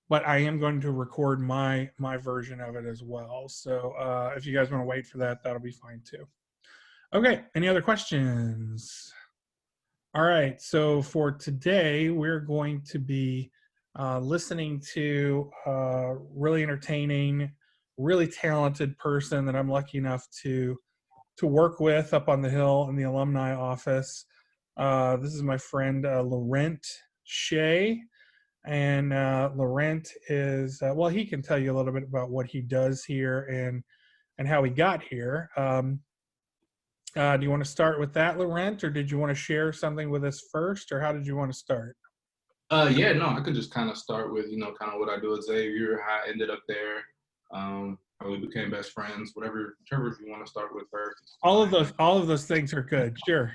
but I am going to record my version of it as well. So if you guys want to wait for that, that'll be fine too. Okay, any other questions? All right, so for today, we're going to be listening to a really entertaining, really talented person that I'm lucky enough to work with up on the hill in the alumni office. This is my friend Laurent Shea, and Laurent is well, he can tell you a little bit about what he does here and how he got here. Do you want to start with that, Laurent, or did you want to share something with us first, or how did you want to start? Yeah, no, I could just kind of start with, kind of what I do at Xavier, how I ended up there, how we became best friends, whichever you want to start with first, it's fine. All of those things are good. Sure.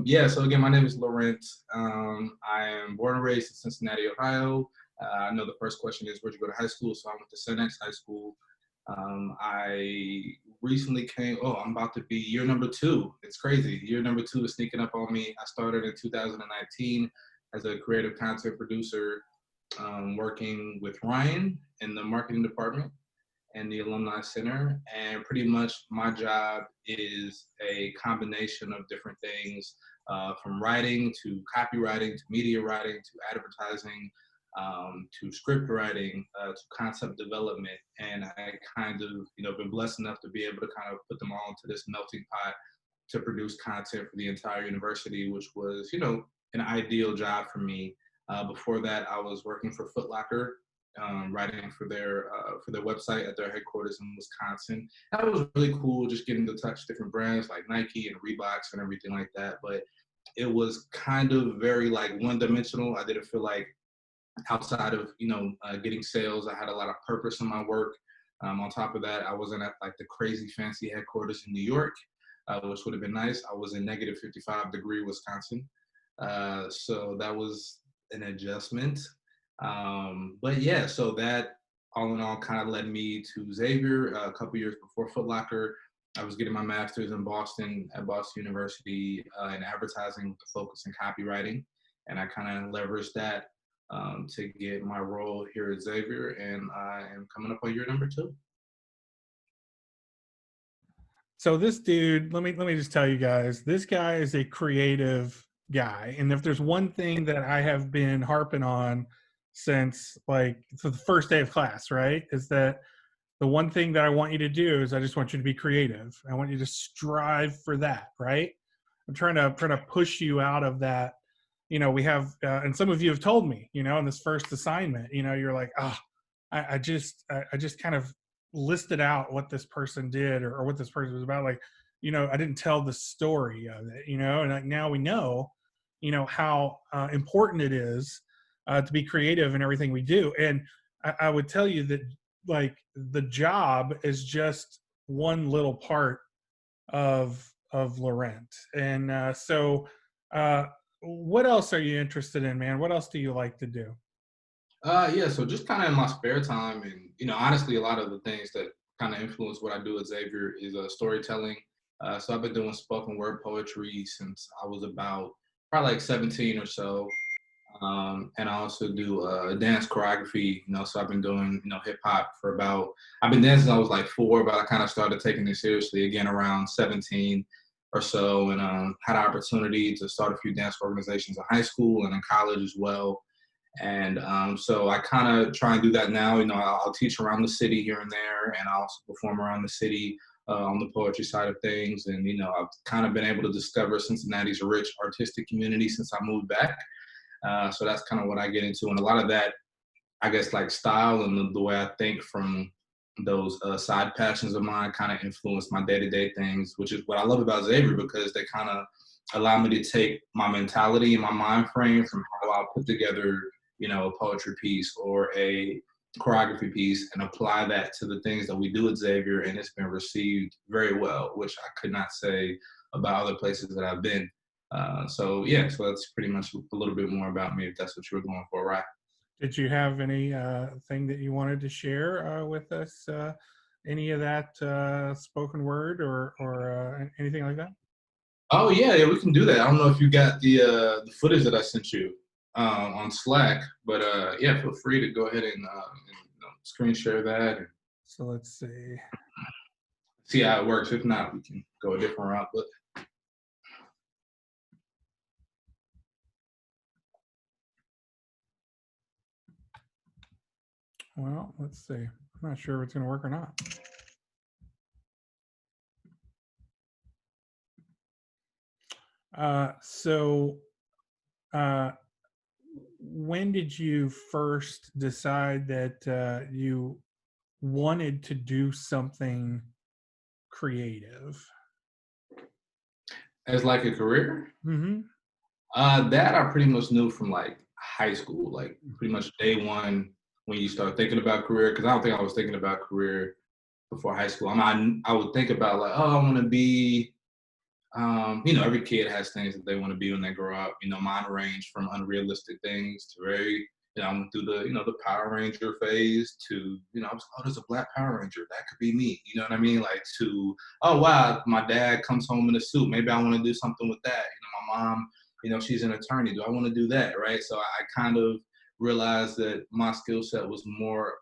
Yeah, so again, my name is Laurent. I am born and raised in Cincinnati, Ohio. I know the first question is, where'd you go to high school? So I went to Senex High School. I recently I'm about to be year number 2. It's crazy. Year number 2 is sneaking up on me. I started in 2019 as a creative content producer, working with Ryan in the marketing department and the Alumni Center. And pretty much my job is a combination of different things, from writing to copywriting to media writing to advertising, to script writing, to concept development. And I kind of, been blessed enough to be able to kind of put them all into this melting pot to produce content for the entire university, which was, an ideal job for me. Before that, I was working for Foot Locker, writing for their website at their headquarters in Wisconsin. That was really cool, just getting to touch different brands like Nike and Reeboks and everything like that. But it was kind of very like one-dimensional. I didn't feel like outside of getting sales, I had a lot of purpose in my work. On top of that, I wasn't at like the crazy fancy headquarters in New York, which would have been nice. I was in negative 55-degree Wisconsin, so that was an adjustment. But yeah, so that all in all kind of led me to Xavier a couple years before Foot Locker. I was getting my master's in Boston at Boston University, in advertising with a focus in copywriting. And I kind of leveraged that, to get my role here at Xavier. And I am coming up on year number 2. So this dude, let me just tell you guys, this guy is a creative guy, and if there's one thing that I have been harping on since like the first day of class, right, is that the one thing that I want you to do is I just want you to be creative. I want you to strive for that, right? I'm trying to push you out of that. We have, and some of you have told me, in this first assignment, you're like, oh, I just kind of listed out what this person did or what this person was about. Like, I didn't tell the story of it, and like now we know, how important it is to be creative in everything we do. And I would tell you that like the job is just one little part of Laurent. And so what else are you interested in, man? What else do you like to do? Yeah, so just kind of in my spare time, and honestly, a lot of the things that kind of influence what I do at Xavier is storytelling. So I've been doing spoken word poetry since I was about probably like 17 or so. And I also do dance choreography. So I've been doing hip hop for about, I've been dancing since I was like 4, but I kind of started taking it seriously again around 17 or so, and had an opportunity to start a few dance organizations in high school and in college as well. And so I kind of try and do that now. I'll teach around the city here and there, and I also perform around the city, on the poetry side of things. And, I've kind of been able to discover Cincinnati's rich artistic community since I moved back. So that's kind of what I get into. And a lot of that, I guess, like style and the way I think from those side passions of mine kind of influence my day-to-day things, which is what I love about Xavier, because they kind of allow me to take my mentality and my mind frame from how I put together, a poetry piece or a choreography piece, and apply that to the things that we do at Xavier. And it's been received very well, which I could not say about other places that I've been. So yeah, so that's pretty much a little bit more about me, if that's what you were going for, right? Did you have any thing that you wanted to share with us? Any of that spoken word or anything like that? Oh yeah, yeah, we can do that. I don't know if you got the footage that I sent you. on Slack. But yeah, feel free to go ahead and, screen share that and So let's see. see how it works. If not, we can go a different route. But Well, let's see. I'm not sure if it's going to work or not. So, when did you first decide that you wanted to do something creative? as like a career, Mm-hmm. that I pretty much knew from like high school, like pretty much day one when you start thinking about career. Because I don't think I was thinking about career before high school. I would think about like, oh, I want to be. Every kid has things that they want to be when they grow up. Mine range from unrealistic things to very, I went through the Power Ranger phase to, I was, oh, there's a Black Power Ranger. That could be me. You know what I mean? Like to, oh, wow, my dad comes home in a suit. Maybe I want to do something with that. My mom, she's an attorney. Do I want to do that? Right. So I kind of realized that my skill set was more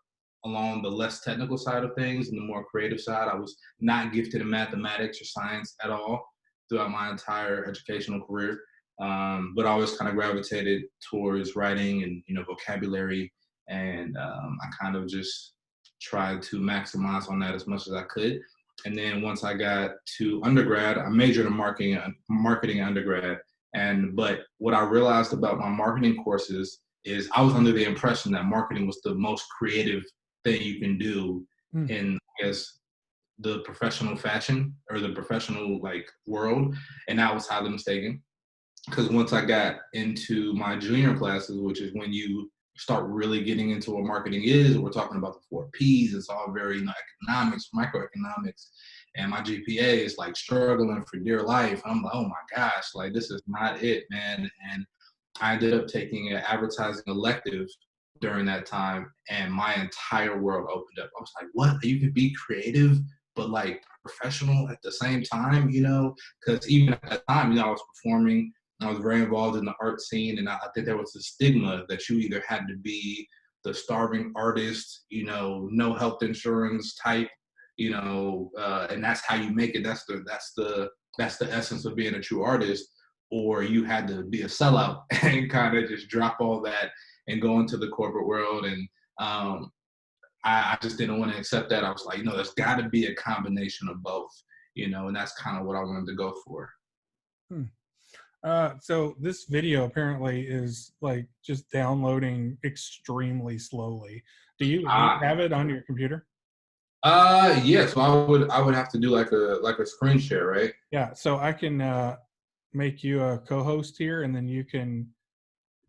along the less technical side of things and the more creative side. I was not gifted in mathematics or science at all throughout my entire educational career. But I always kind of gravitated towards writing and vocabulary, and I kind of just tried to maximize on that as much as I could. And then once I got to undergrad, I majored in marketing undergrad. But what I realized about my marketing courses is I was under the impression that marketing was the most creative thing you can do Mm. in, I guess, the professional fashion or the professional like world, and that was highly mistaken. Because once I got into my junior classes, which is when you start really getting into what marketing is, we're talking about the 4 Ps. It's all very economics, microeconomics, and my GPA is like struggling for dear life. I'm like, oh my gosh, like this is not it, man. And I ended up taking an advertising elective during that time, and my entire world opened up. I was like, what? You could be creative, but like professional at the same time, Because even at that time, I was performing, I was very involved in the art scene, and I think there was a stigma that you either had to be the starving artist, no health insurance type, and that's how you make it. That's the essence of being a true artist, or you had to be a sellout and kind of just drop all that and go into the corporate world. And I just didn't want to accept that. I was like, there's got to be a combination of both, and that's kind of what I wanted to go for. Hmm. So this video apparently is like just downloading extremely slowly. Do you Uh, have it on your computer? yeah. So I would have to do like a screen share, right? Yeah. So I can make you a co-host here, and then you can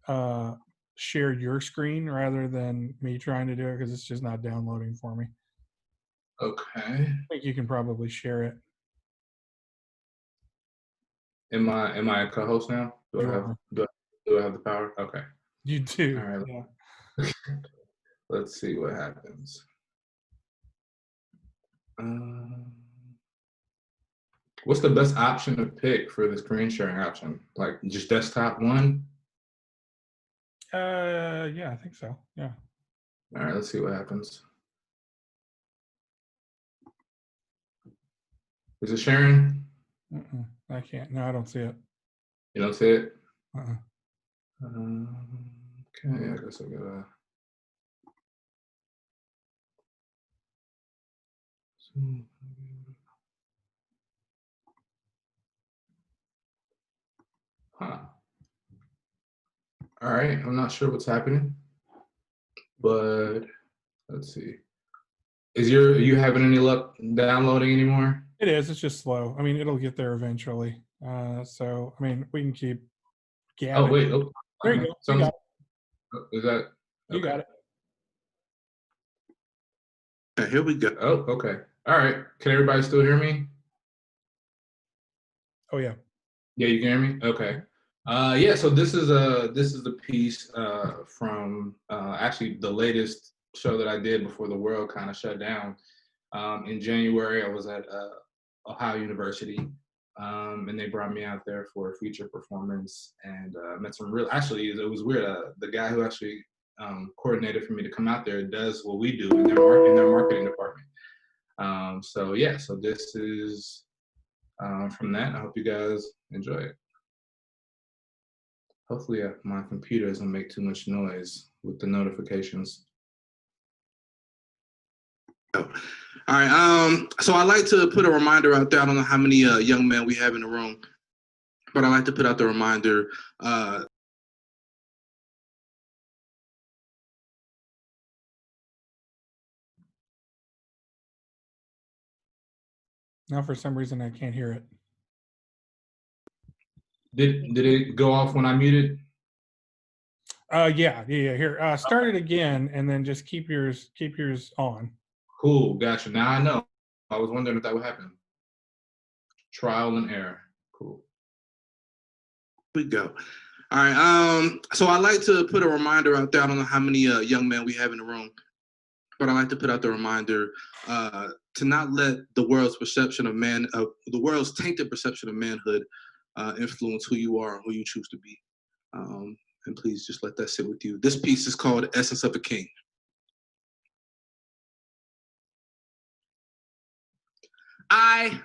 uh, share your screen rather than me trying to do it because it's just not downloading for me. Okay. I think you can probably share it. Am I a co-host now? Do You I have are. do I have the power? Okay. You do. All right. Yeah. Let's see what happens. Um, what's the best option to pick for the screen sharing option? Like just desktop one? Yeah, I think so. Yeah. All right, let's see what happens. Is it sharing? Mm-mm. I can't. No, I don't see it. You don't see it? Uh-uh. Okay, I guess I gotta. Huh. All right, I'm not sure what's happening, but let's see. Are you having any luck downloading anymore? It is. It's just slow. I mean, it'll get there eventually. So I mean, we can keep Oh gabbing. wait, oh, There you okay. go. You Sounds. got it. Is that You okay? got it. Here we go. Oh, okay. All right. Can everybody still hear me? Oh yeah. Yeah, you can hear me. Okay. Yeah. So this is a piece from actually the latest show that I did before the world kind of shut down. In January, I was at Ohio University, And they brought me out there for a feature performance and met some real. Actually, it was weird. The guy who actually coordinated for me to come out there does what we do in their marketing department. So yeah, so this is from that. I hope you guys enjoy it. Hopefully, my computer doesn't make too much noise with the notifications. All right. So I like to put a reminder out there. I don't know how many young men we have in the room, but I like to put out the reminder. Now, for some reason, I can't hear it. Did it go off when I muted? Yeah. Here, start it again, and then just keep yours on. Cool, gotcha. Now I know. I was wondering if that would happen. Trial and error. Cool. We go. All right. So I like to put a reminder out there. I don't know how many young men we have in the room, but I like to put out the reminder to not let the world's perception of the world's tainted perception of manhood influence who you are and who you choose to be. And please just let that sit with you. This piece is called Essence of a King. I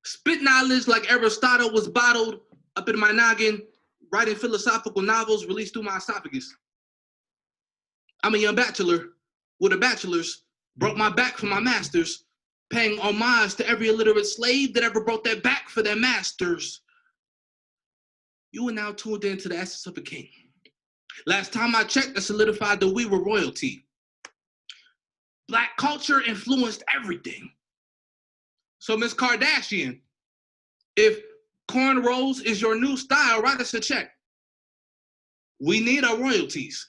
spit knowledge like Aristotle was bottled up in my noggin, writing philosophical novels released through my esophagus. I'm a young bachelor with a bachelor's, broke my back for my master's, paying homage to every illiterate slave that ever broke their back for their masters. You are now tuned into the essence of a king. Last time I checked, that solidified that we were royalty. Black culture influenced everything. So Miss Kardashian, if cornrows is your new style, write us a check. We need our royalties.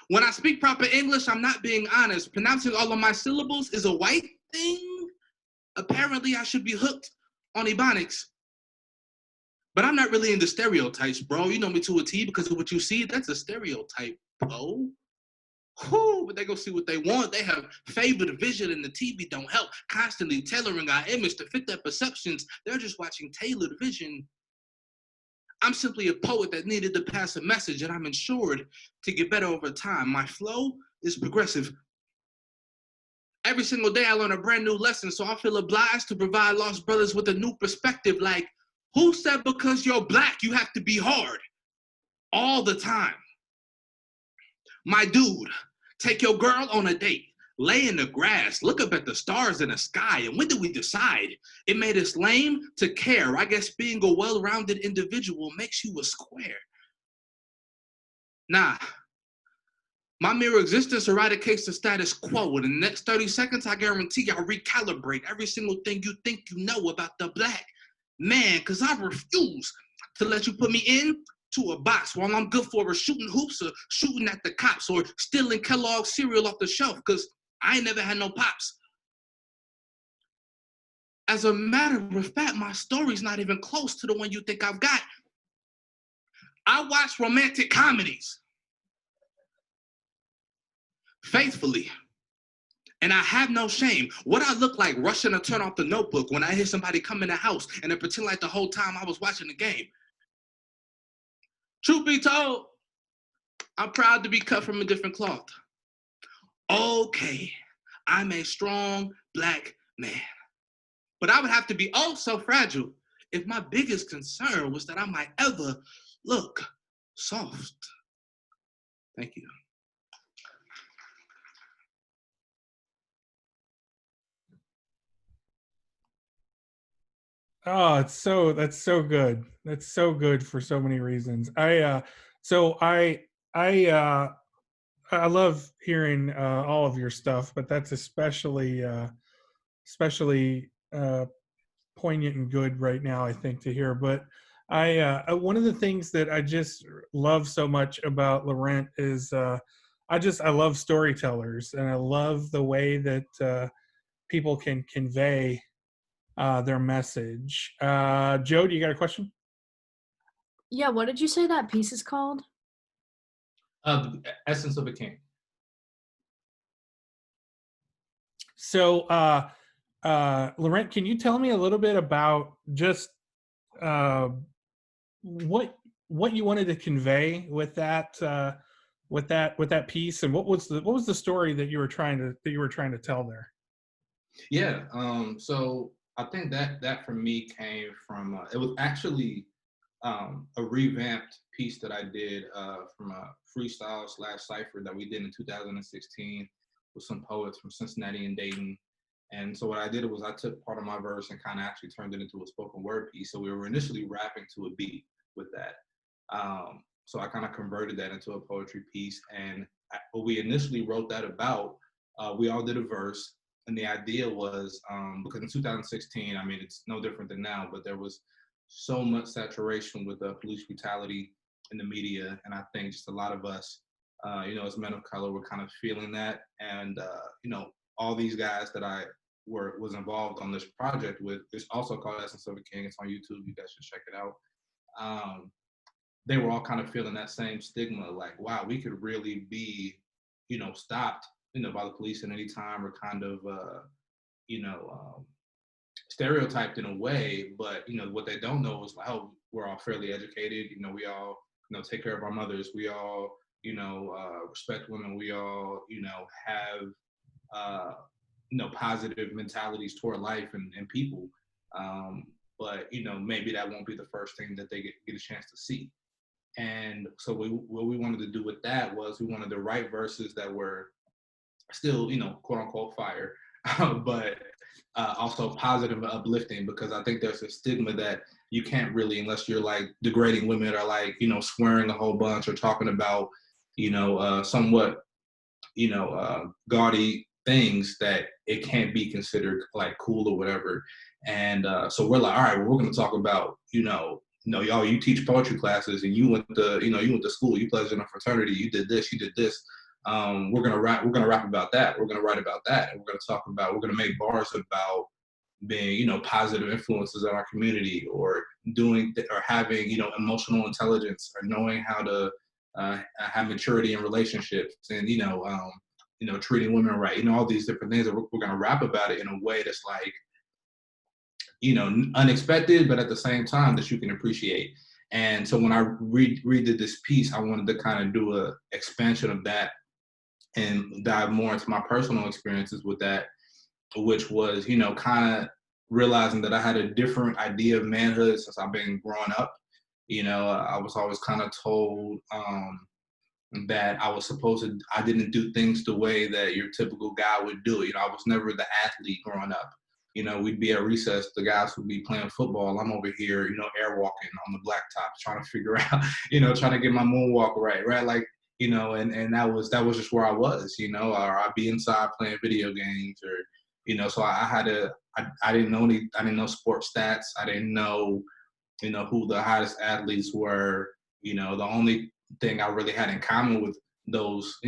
When I speak proper English, I'm not being honest. Pronouncing all of my syllables is a white thing. Apparently, I should be hooked on Ebonics. But I'm not really into stereotypes, bro. You know me to a T because of what you see. That's a stereotype, bro. Whew, but they go see what they want. They have favored vision and the TV don't help. Constantly tailoring our image to fit their perceptions. They're just watching tailored vision. I'm simply a poet that needed to pass a message, and I'm ensured to get better over time. My flow is progressive. Every single day I learn a brand new lesson, so I feel obliged to provide lost brothers with a new perspective. Like, who said because you're black, you have to be hard all the time? My dude, take your girl on a date, lay in the grass, look up at the stars in the sky, and when did we decide? It made us lame to care. I guess being a well-rounded individual makes you a square. Nah, my mere existence eradicates the status quo. In the next 30 seconds, I guarantee I'll recalibrate every single thing you think you know about the black man, because I refuse to let you put me into a box while I'm good for shooting hoops or shooting at the cops or stealing Kellogg's cereal off the shelf, because I ain't never had no pops. As a matter of fact, my story's not even close to the one you think I've got. I watch romantic comedies faithfully, and I have no shame. What I look like rushing to turn off the Notebook when I hear somebody come in the house and then pretend like the whole time I was watching the game. Truth be told, I'm proud to be cut from a different cloth. Okay, I'm a strong black man. But I would have to be oh so fragile if my biggest concern was that I might ever look soft. Thank you. Oh, that's so good. That's so good for so many reasons. I love hearing all of your stuff, but that's especially poignant and good right now, I think, to hear. But one of the things that I just love so much about Laurent is I love storytellers, and I love the way that people can convey their message. Joe, do you got a question? Yeah, what did you say that piece is called? The Essence of a King. So Laurent, can you tell me a little bit about just uh, what what you wanted to convey with that piece, and what was the story that you were trying to tell there? Yeah. So I think that for me came from it was actually a revamped piece that I did from a freestyle slash cipher that we did in 2016 with some poets from Cincinnati and Dayton. And so what I did was I took part of my verse and kind of actually turned it into a spoken word piece. So we were initially rapping to a beat with that. So I kind of converted that into a poetry piece. And what we initially wrote that about, we all did a verse. And the idea was because in 2016, I mean, it's no different than now, but there was so much saturation with police brutality in the media. And I think just a lot of us, as men of color, were kind of feeling that. And, all these guys that I was involved on this project with, it's also called Essence of a King. It's on YouTube. You guys should check it out. Um, they were all kind of feeling that same stigma, like, wow, we could really be, stopped, by the police at any time, or kind of, you know, um, stereotyped in a way. But what they don't know is like, oh, we're all fairly educated. We all, take care of our mothers. We all, respect women. We all, have, uh, positive mentalities toward life and people. Um, but maybe that won't be the first thing that they get a chance to see. And so what we wanted to do with that was we wanted to write verses that were still, quote unquote fire, but also positive and uplifting, because I think there's a stigma that you can't really, unless you're like degrading women or like, swearing a whole bunch or talking about, somewhat, gaudy things, that it can't be considered like cool or whatever. And so we're like, all right, well, we're going to talk about, y'all, you teach poetry classes and you went to school, you pledged in a fraternity, you did this, you did this. We're gonna rap about that. We're gonna write about that, and we're gonna make bars about being, positive influences in our community, or or having, emotional intelligence, or knowing how to have maturity in relationships, and treating women right. All these different things that we're gonna rap about it in a way that's like, unexpected, but at the same time that you can appreciate. And so when I redid this piece, I wanted to kind of do a expansion of that and dive more into my personal experiences with that, which was, kind of realizing that I had a different idea of manhood since I've been growing up. I was always kind of told that I didn't do things the way that your typical guy would do it. I was never the athlete growing up. We'd be at recess, the guys would be playing football. I'm over here, airwalking on the blacktop, trying to figure out, trying to get my moonwalk right? Like, and that was just where I was, or I'd be inside playing video games, or, so I I didn't know sports stats. I didn't know, who the hottest athletes were. The only thing I really had in common with those,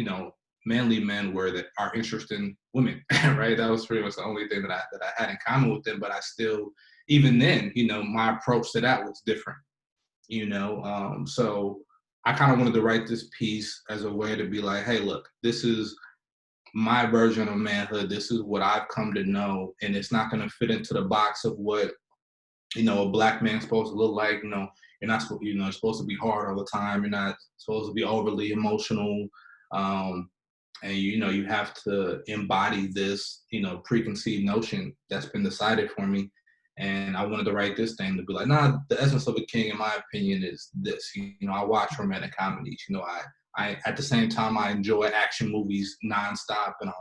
manly men were that are interested in women, right? That was pretty much the only thing that I had in common with them. But I still, even then, my approach to that was different, so I kind of wanted to write this piece as a way to be like, hey, look, this is my version of manhood. This is what I've come to know, and it's not going to fit into the box of what a black man's supposed to look like. You're not supposed, you're supposed to be hard all the time. You're not supposed to be overly emotional. And you have to embody this, preconceived notion that's been decided for me. And I wanted to write this thing to be like, nah, the essence of a king, in my opinion, is this. I watch romantic comedies. I at the same time I enjoy action movies nonstop, and I'm,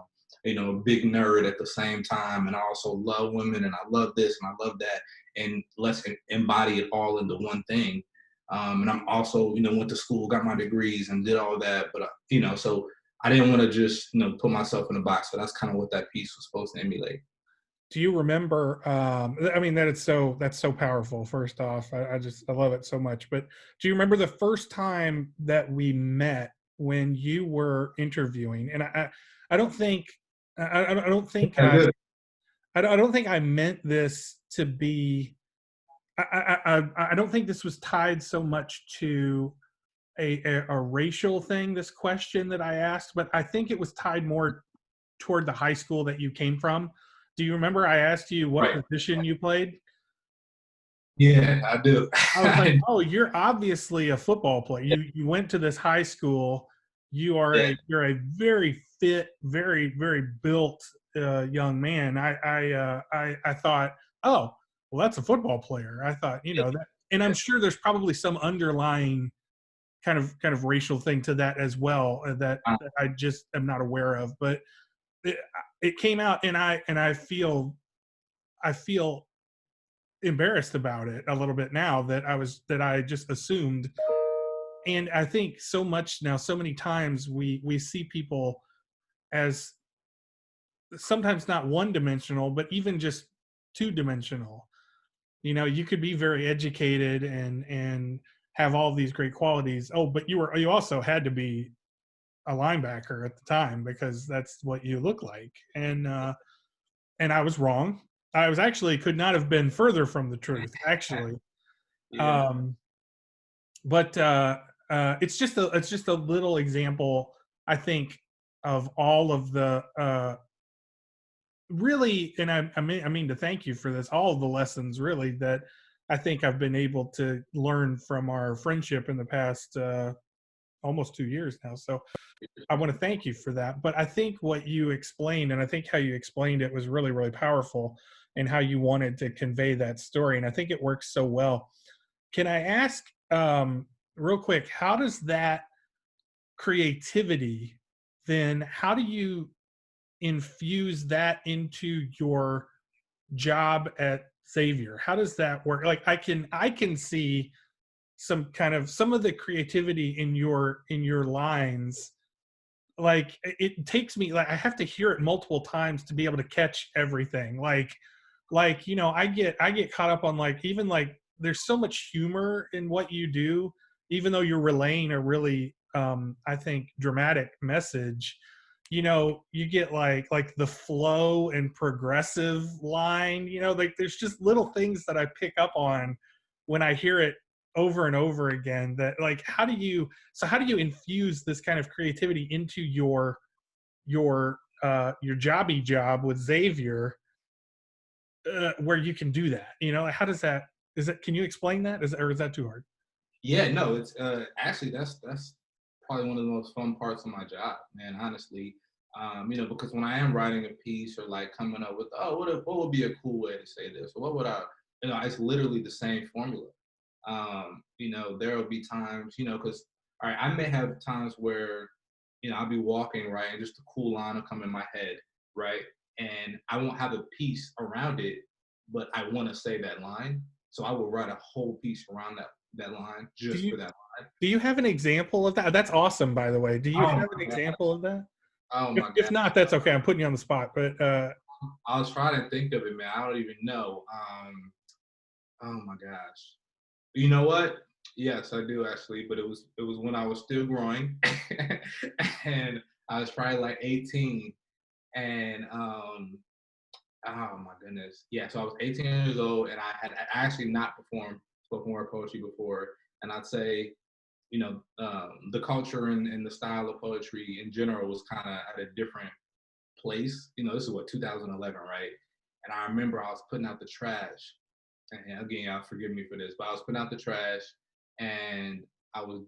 a big nerd at the same time, and I also love women, and I love this and I love that, and let's embody it all into one thing. And I'm also, went to school, got my degrees, and did all that, but so I didn't want to just, put myself in a box. So that's kind of what that piece was supposed to emulate. Do you remember? I mean, that's so powerful. First off, I love it so much. But do you remember the first time that we met when you were interviewing? And I don't think I don't think I don't think I meant this to be. I don't think this was tied so much to a racial thing. This question that I asked, but I think it was tied more toward the high school that you came from, Do you remember I asked you what Right. position you played? Yeah, I do. I was like, "Oh, you're obviously a football player. You went to this high school. Yeah. You're a very fit, very built young man." I thought, "Oh, well, that's a football player." I thought, that, and I'm sure there's probably some underlying kind of racial thing to that as well, that I just am not aware of. But it, it came out, and I feel embarrassed about it a little bit now that I just assumed. And I think so much now, so many times we see people as sometimes not one dimensional, but even just two dimensional. You could be very educated and have all these great qualities. Oh, but you also had to be a linebacker at the time because that's what you look like. And I was wrong. I was actually could not have been further from the truth, actually. Yeah. Um, but it's just a little example, I think, of all of the really, and I mean to thank you for this, all of the lessons really that I think I've been able to learn from our friendship in the past almost 2 years now. So I want to thank you for that. But I think what you explained, and I think how you explained it, was really, really powerful, and how you wanted to convey that story. And I think it works so well. Can I ask, real quick, how does that creativity then, how do you infuse that into your job at Xavier? How does that work? Like I can see some of the creativity in your lines. Like it takes me, like I have to hear it multiple times to be able to catch everything. Like I get caught up on, like, even like there's so much humor in what you do, even though you're relaying a really I think dramatic message. You get like the flow and progressive line. Like there's just little things that I pick up on when I hear it over and over again, that, like, how do you infuse this kind of creativity into your jobby job with Xavier, where you can do that? Like, how does that, can you explain that, or is that too hard? Yeah, no, it's actually that's probably one of the most fun parts of my job, man. Honestly, because when I am writing a piece or like coming up with, oh, what would be a cool way to say this, or what would I, it's literally the same formula. There will be times, because all right, I may have times where, I'll be walking right, and just a cool line will come in my head, right, and I won't have a piece around it, but I want to say that line, so I will write a whole piece around that line Do just you for that line. do you have an example of that? That's awesome, by the way. Do you Oh have an my god! example of that? Oh If, my if god! not, that's okay. I'm putting you on the spot, but I was trying to think of it, man. I don't even know. Oh my gosh! You know what? Yes, I do actually, but it was when I was still growing, and I was probably like 18, and oh my goodness, yeah. So I was 18 years old, and I had actually not performed spoken word poetry before, and I'd say, the culture and the style of poetry in general was kind of at a different place. This is what, 2011, right? And I remember I was putting out the trash, and again, y'all forgive me for this, but I was putting out the trash, and I was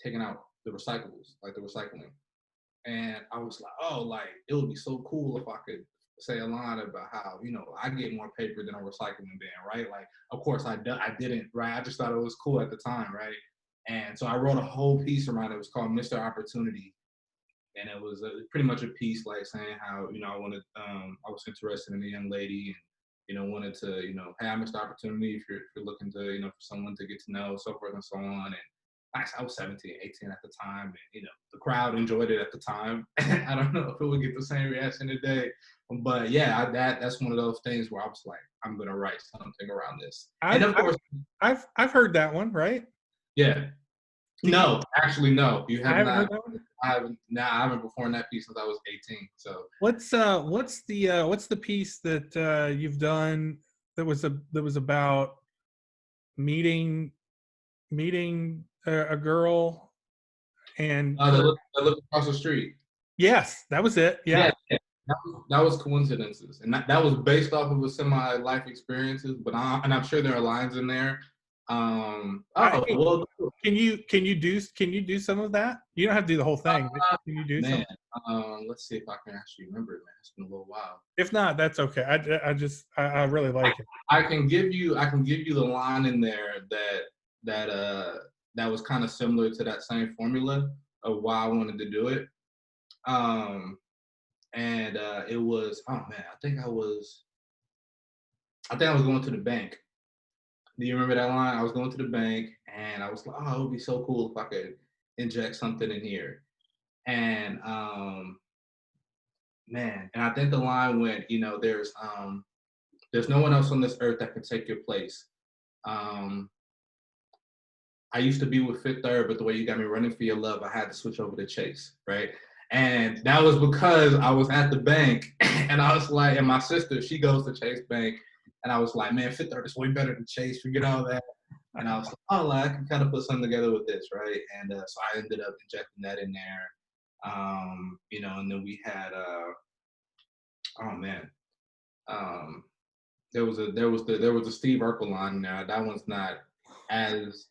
taking out the recyclables, like the recycling, and I was like, oh, like it would be so cool if I could say a line about how, I get more paper than a recycling bin, right? Like, of course I didn't, right? I just thought it was cool at the time, right? And so I wrote a whole piece around it. It was called Mr. Opportunity, and it was pretty much a piece like saying how, I was interested in a young lady, and wanted to, hey, I missed the opportunity if you're looking to, for someone to get to know, so forth and so on. And I was 17, 18 at the time, and the crowd enjoyed it at the time. I don't know if it would get the same reaction today, but yeah, that's one of those things where I was like, I'm gonna write something around this, and I've of I've course, I've heard that one, right? yeah. Do you? No, actually, no. You I have haven't not. heard that one. I haven't performed that piece since I was 18. So What's the piece that you've done that was about meeting meeting a girl, and they her? look across the street. Yes, that was it. Yeah, Yeah. yeah. That was coincidences, and that was based off of a semi life experiences. But I'm sure there are lines in there. Oh Hey, well, can you do some of that? You don't have to do the whole thing. But can you do some? man. Let's see if I can actually remember it, man. It's been a little while. If not, that's okay. I really like it. I can give you the line in there that that was kind of similar to that same formula of why I wanted to do it. And it was, oh man, I think I was going to the bank. Do you remember that line? I was going to the bank and I was like, oh, it would be so cool if I could inject something in here. And man, and I think the line went, there's no one else on this earth that can take your place. Um, I used to be with Fifth Third, but the way you got me running for your love, I had to switch over to Chase, right? And that was because I was at the bank and I was like, and my sister, she goes to Chase Bank. And I was like, man, Fifth Third is way better than Chase, forget all that. And I was like, oh, like, I can kind of put something together with this, right? And so I ended up injecting that in there. And then we had, oh man, um, there was a Steve Urkel line in there. That one's not as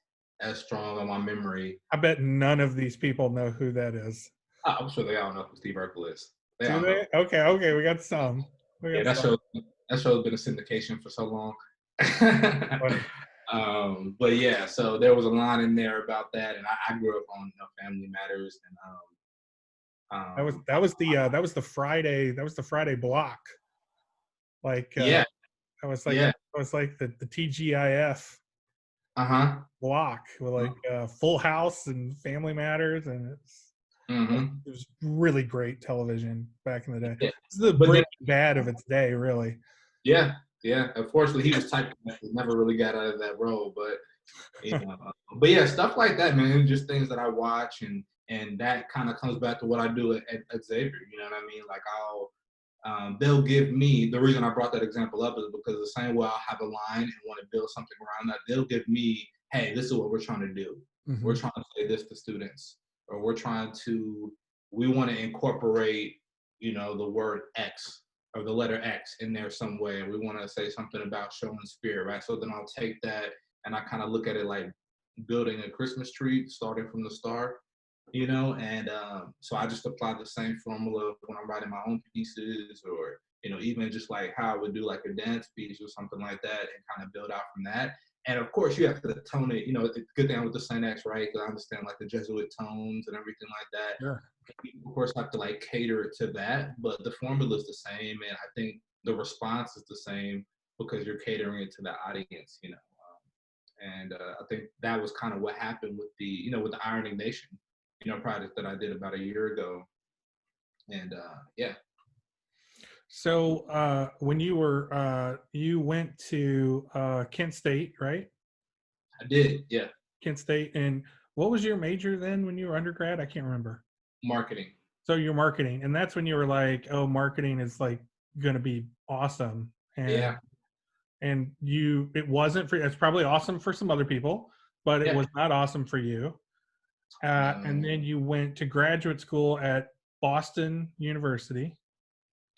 strong on my memory. I bet none of these people know who that is. I'm sure they all know who Steve Urkel is. Do they? Okay, we got some. Yeah, that show's been a syndication for so long. But yeah, so there was a line in there about that, and I grew up on Family Matters, and that was the Friday block. Like yeah, that was like the TGIF block with like Full House and Family Matters, and it was really great television back in the day. Yeah. This is the Breaking Bad of its day, really. Yeah. Unfortunately, he was typecast. Never really got out of that role, but but yeah, stuff like that, man. Just things that I watch, and that kind of comes back to what I do at Xavier. You know what I mean? Like they'll give me, the reason I brought that example up is because the same way I'll have a line and want to build something around that, they'll give me, hey, this is what we're trying to do. Mm-hmm. We're trying to say this to students, or we want to incorporate, the word X or the letter X in there some way. We want to say something about showing spirit, right? So then I'll take that and I kind of look at it like building a Christmas tree, starting from the start. And so I just apply the same formula when I'm writing my own pieces, or even just like how I would do like a dance piece or something like that, and kind of build out from that. And of course, you have to tone it. The good thing with the Saint X, right? Because I understand like the Jesuit tones and everything like that. Sure. You, of course, have to like cater it to that, but the formula is the same, and I think the response is the same because you're catering it to the audience. And I think that was kind of what happened with the with the Ironing Nation. Project that I did about a year ago. And yeah. So when you were you went to Kent State, right? I did, yeah. Kent State. And what was your major then when you were undergrad? I can't remember. Marketing. So you're marketing, and that's when you were like, oh, marketing is like gonna be awesome. And yeah. And it wasn't for, it's probably awesome for some other people, but it was not awesome for you. And then you went to graduate school at Boston University.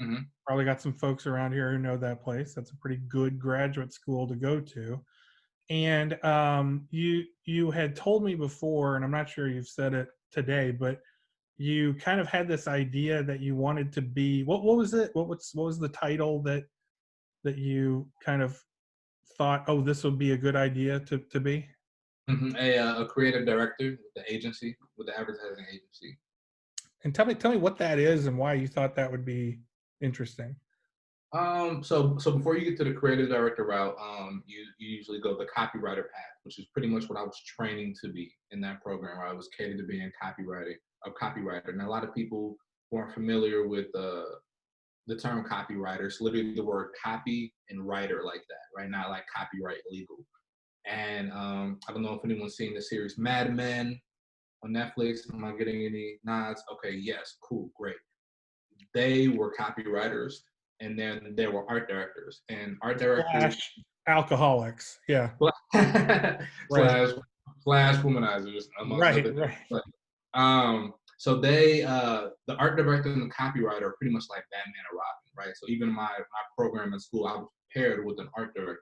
Mm-hmm. Probably got some folks around here who know that place. That's a pretty good graduate school to go to. And you had told me before, and I'm not sure you've said it today, but you kind of had this idea that you wanted to be, what was it? What was the title that you kind of thought, oh, this would be a good idea to be? Mm-hmm. A creative director with the agency, with the advertising agency. And tell me what that is and why you thought that would be interesting. So before you get to the creative director route, you usually go the copywriter path, which is pretty much what I was training to be in that program, where I was catered to being a copywriter. And a lot of people weren't familiar with the term copywriter. It's literally the word copy and writer like that, right? Not like copyright legal. And I don't know if anyone's seen the series Mad Men on Netflix. Am I getting any nods? Okay, yes, cool, great. They were copywriters, and then there were art directors. And art directors, alcoholics, yeah. Slash womanizers, amongst other things. So they, the art director and the copywriter are pretty much like Batman and Robin, right? So even my program in school, I was paired with an art director.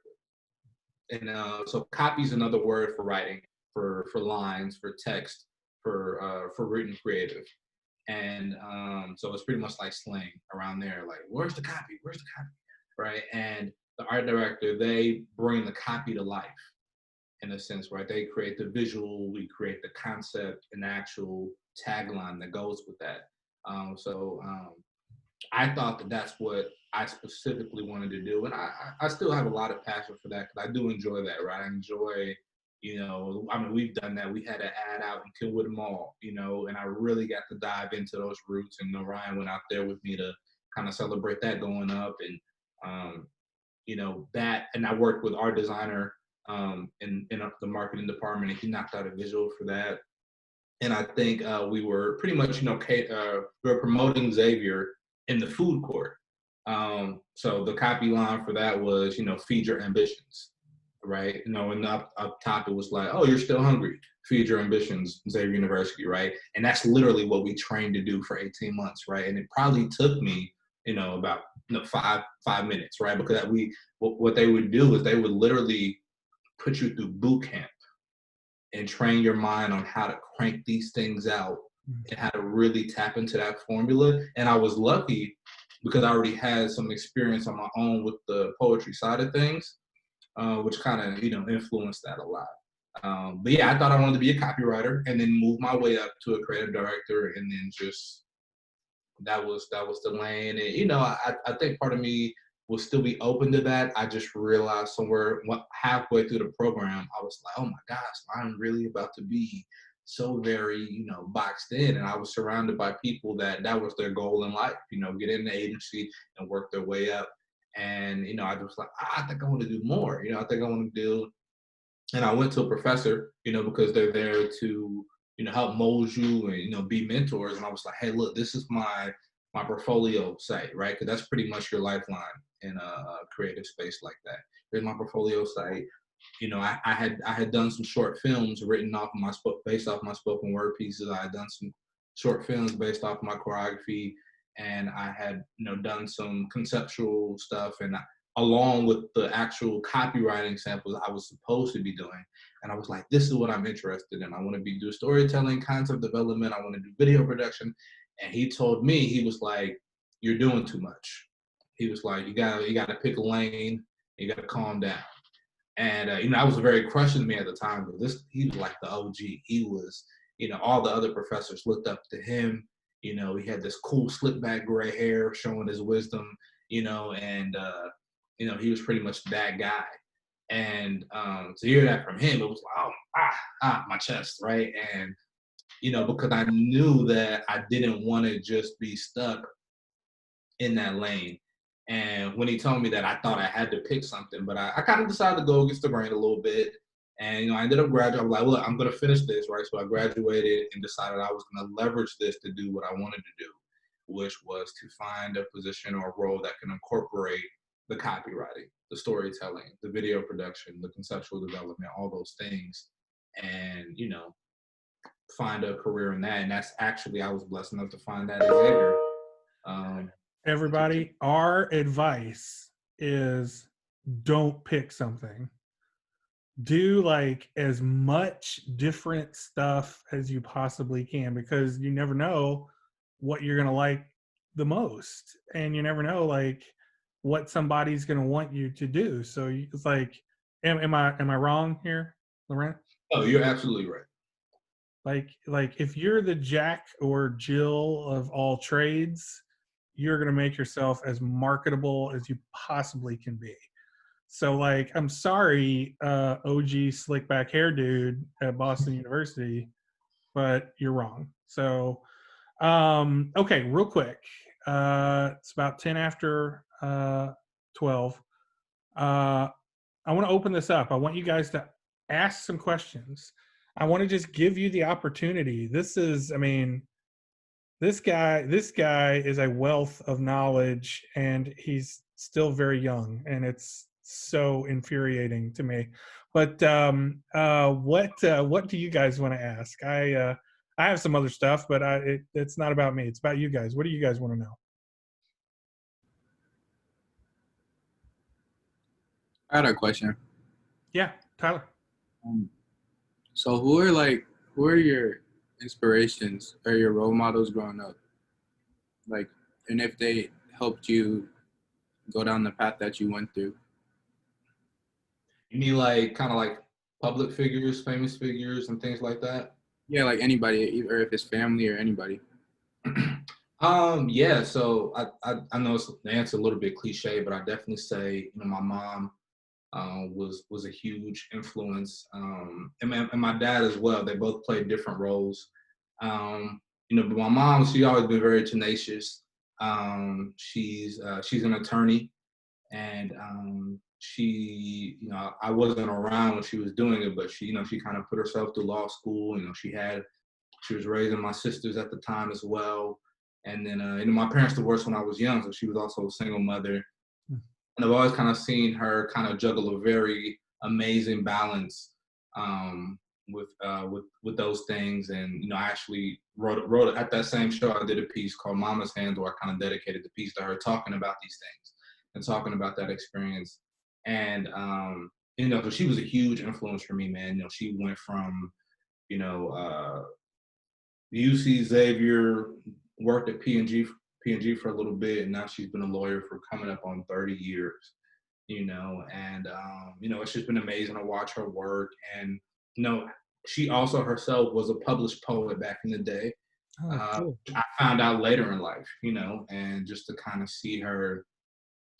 And so copy is another word for writing, for lines, for text, for written creative. And so it's pretty much like slang around there, like, where's the copy? Where's the copy? Right? And the art director, they bring the copy to life in a sense, right? They create the visual, we create the concept and actual tagline that goes with that. So I thought that that's what I specifically wanted to do, and I still have a lot of passion for that because I do enjoy that, right? I enjoy, I mean, we've done that. We had an ad out in Kenwood Mall, and I really got to dive into those roots. And Ryan went out there with me to kind of celebrate that going up, and that, and I worked with our designer in the marketing department, and he knocked out a visual for that. And I think we were pretty much, we were promoting Xavier in the food court. So the copy line for that was, feed your ambitions, right? And up top it was like, oh, you're still hungry, feed your ambitions, Xavier University, right? And that's literally what we trained to do for 18 months, right? And it probably took me, about 5 minutes, right? Because what they would do is they would literally put you through boot camp and train your mind on how to crank these things out and how to really tap into that formula. And I was lucky because I already had some experience on my own with the poetry side of things, which kind of, influenced that a lot. But yeah, I thought I wanted to be a copywriter and then move my way up to a creative director, and then just that was the lane. And I think part of me will still be open to that. I just realized somewhere halfway through the program, I was like, oh my gosh, I'm really about to be so very, boxed in. And I was surrounded by people that was their goal in life, get in the agency and work their way up. And, I was like, I think I want to do more, I think I want to do, and I went to a professor, because they're there to, help mold you and, be mentors. And I was like, hey, look, this is my portfolio site, right? Because that's pretty much your lifeline in a creative space like that. Here's my portfolio site. I had done some short films written off of based off my spoken word pieces. I had done some short films based off my choreography, and I had done some conceptual stuff, and along with the actual copywriting samples I was supposed to be doing. And I was like, this is what I'm interested in. I want to do storytelling, concept development. I want to do video production. And he told me, he was like, you're doing too much. He was like, you gotta pick a lane. You gotta calm down. And I was very crushing me at the time, but he was like the OG. He was, all the other professors looked up to him. He had this cool slick back gray hair showing his wisdom, and he was pretty much that guy. And to hear that from him, it was like, oh, my chest, right? And because I knew that I didn't want to just be stuck in that lane. And when he told me that, I thought I had to pick something, but I kind of decided to go against the grain a little bit. And I ended up graduating. I was like, look, I'm going to finish this, right? So I graduated and decided I was going to leverage this to do what I wanted to do, which was to find a position or a role that can incorporate the copywriting, the storytelling, the video production, the conceptual development, all those things, and find a career in that. And that's actually, I was blessed enough to find that at Xavier. Everybody, our advice is don't pick something. Do like as much different stuff as you possibly can, because you never know what you're going to like the most. And you never know like what somebody's going to want you to do. So it's like, am I wrong here, Laurent? Oh, you're absolutely right. Like if you're the Jack or Jill of all trades, you're going to make yourself as marketable as you possibly can be. So like, I'm sorry, OG slick back hair dude at Boston University, but you're wrong. So, okay, real quick. It's about 10 after 12. I want to open this up. I want you guys to ask some questions. I want to just give you the opportunity. This guy is a wealth of knowledge, and he's still very young, and it's so infuriating to me. But what do you guys want to ask? I have some other stuff, but it's not about me. It's about you guys. What do you guys want to know? I had a question. Yeah, Tyler. Um, so who are your inspirations or your role models growing up? Like, and if they helped you go down the path that you went through? You mean like kind of like public figures, famous figures, and things like that? Yeah, like anybody, or if it's family or anybody. Yeah. So I know it's the answer a little bit cliche, but I definitely say my mom was a huge influence, and my dad as well. They both played different roles. But my mom, she always been very tenacious. She's an attorney, and I wasn't around when she was doing it, but she kind of put herself through law school. She was raising my sisters at the time as well. And then, my parents divorced when I was young, so she was also a single mother. And I've always kind of seen her kind of juggle a very amazing balance with those things. And I actually wrote at that same show. I did a piece called "Mama's Hands," where I kind of dedicated the piece to her, talking about these things and talking about that experience. And so she was a huge influence for me, man. She went from UC Xavier, worked at P&G for a little bit, and now she's been a lawyer for coming up on 30 years. And it's just been amazing to watch her work. And she also herself was a published poet back in the day. Cool. I found out later in life, and just to kind of see her,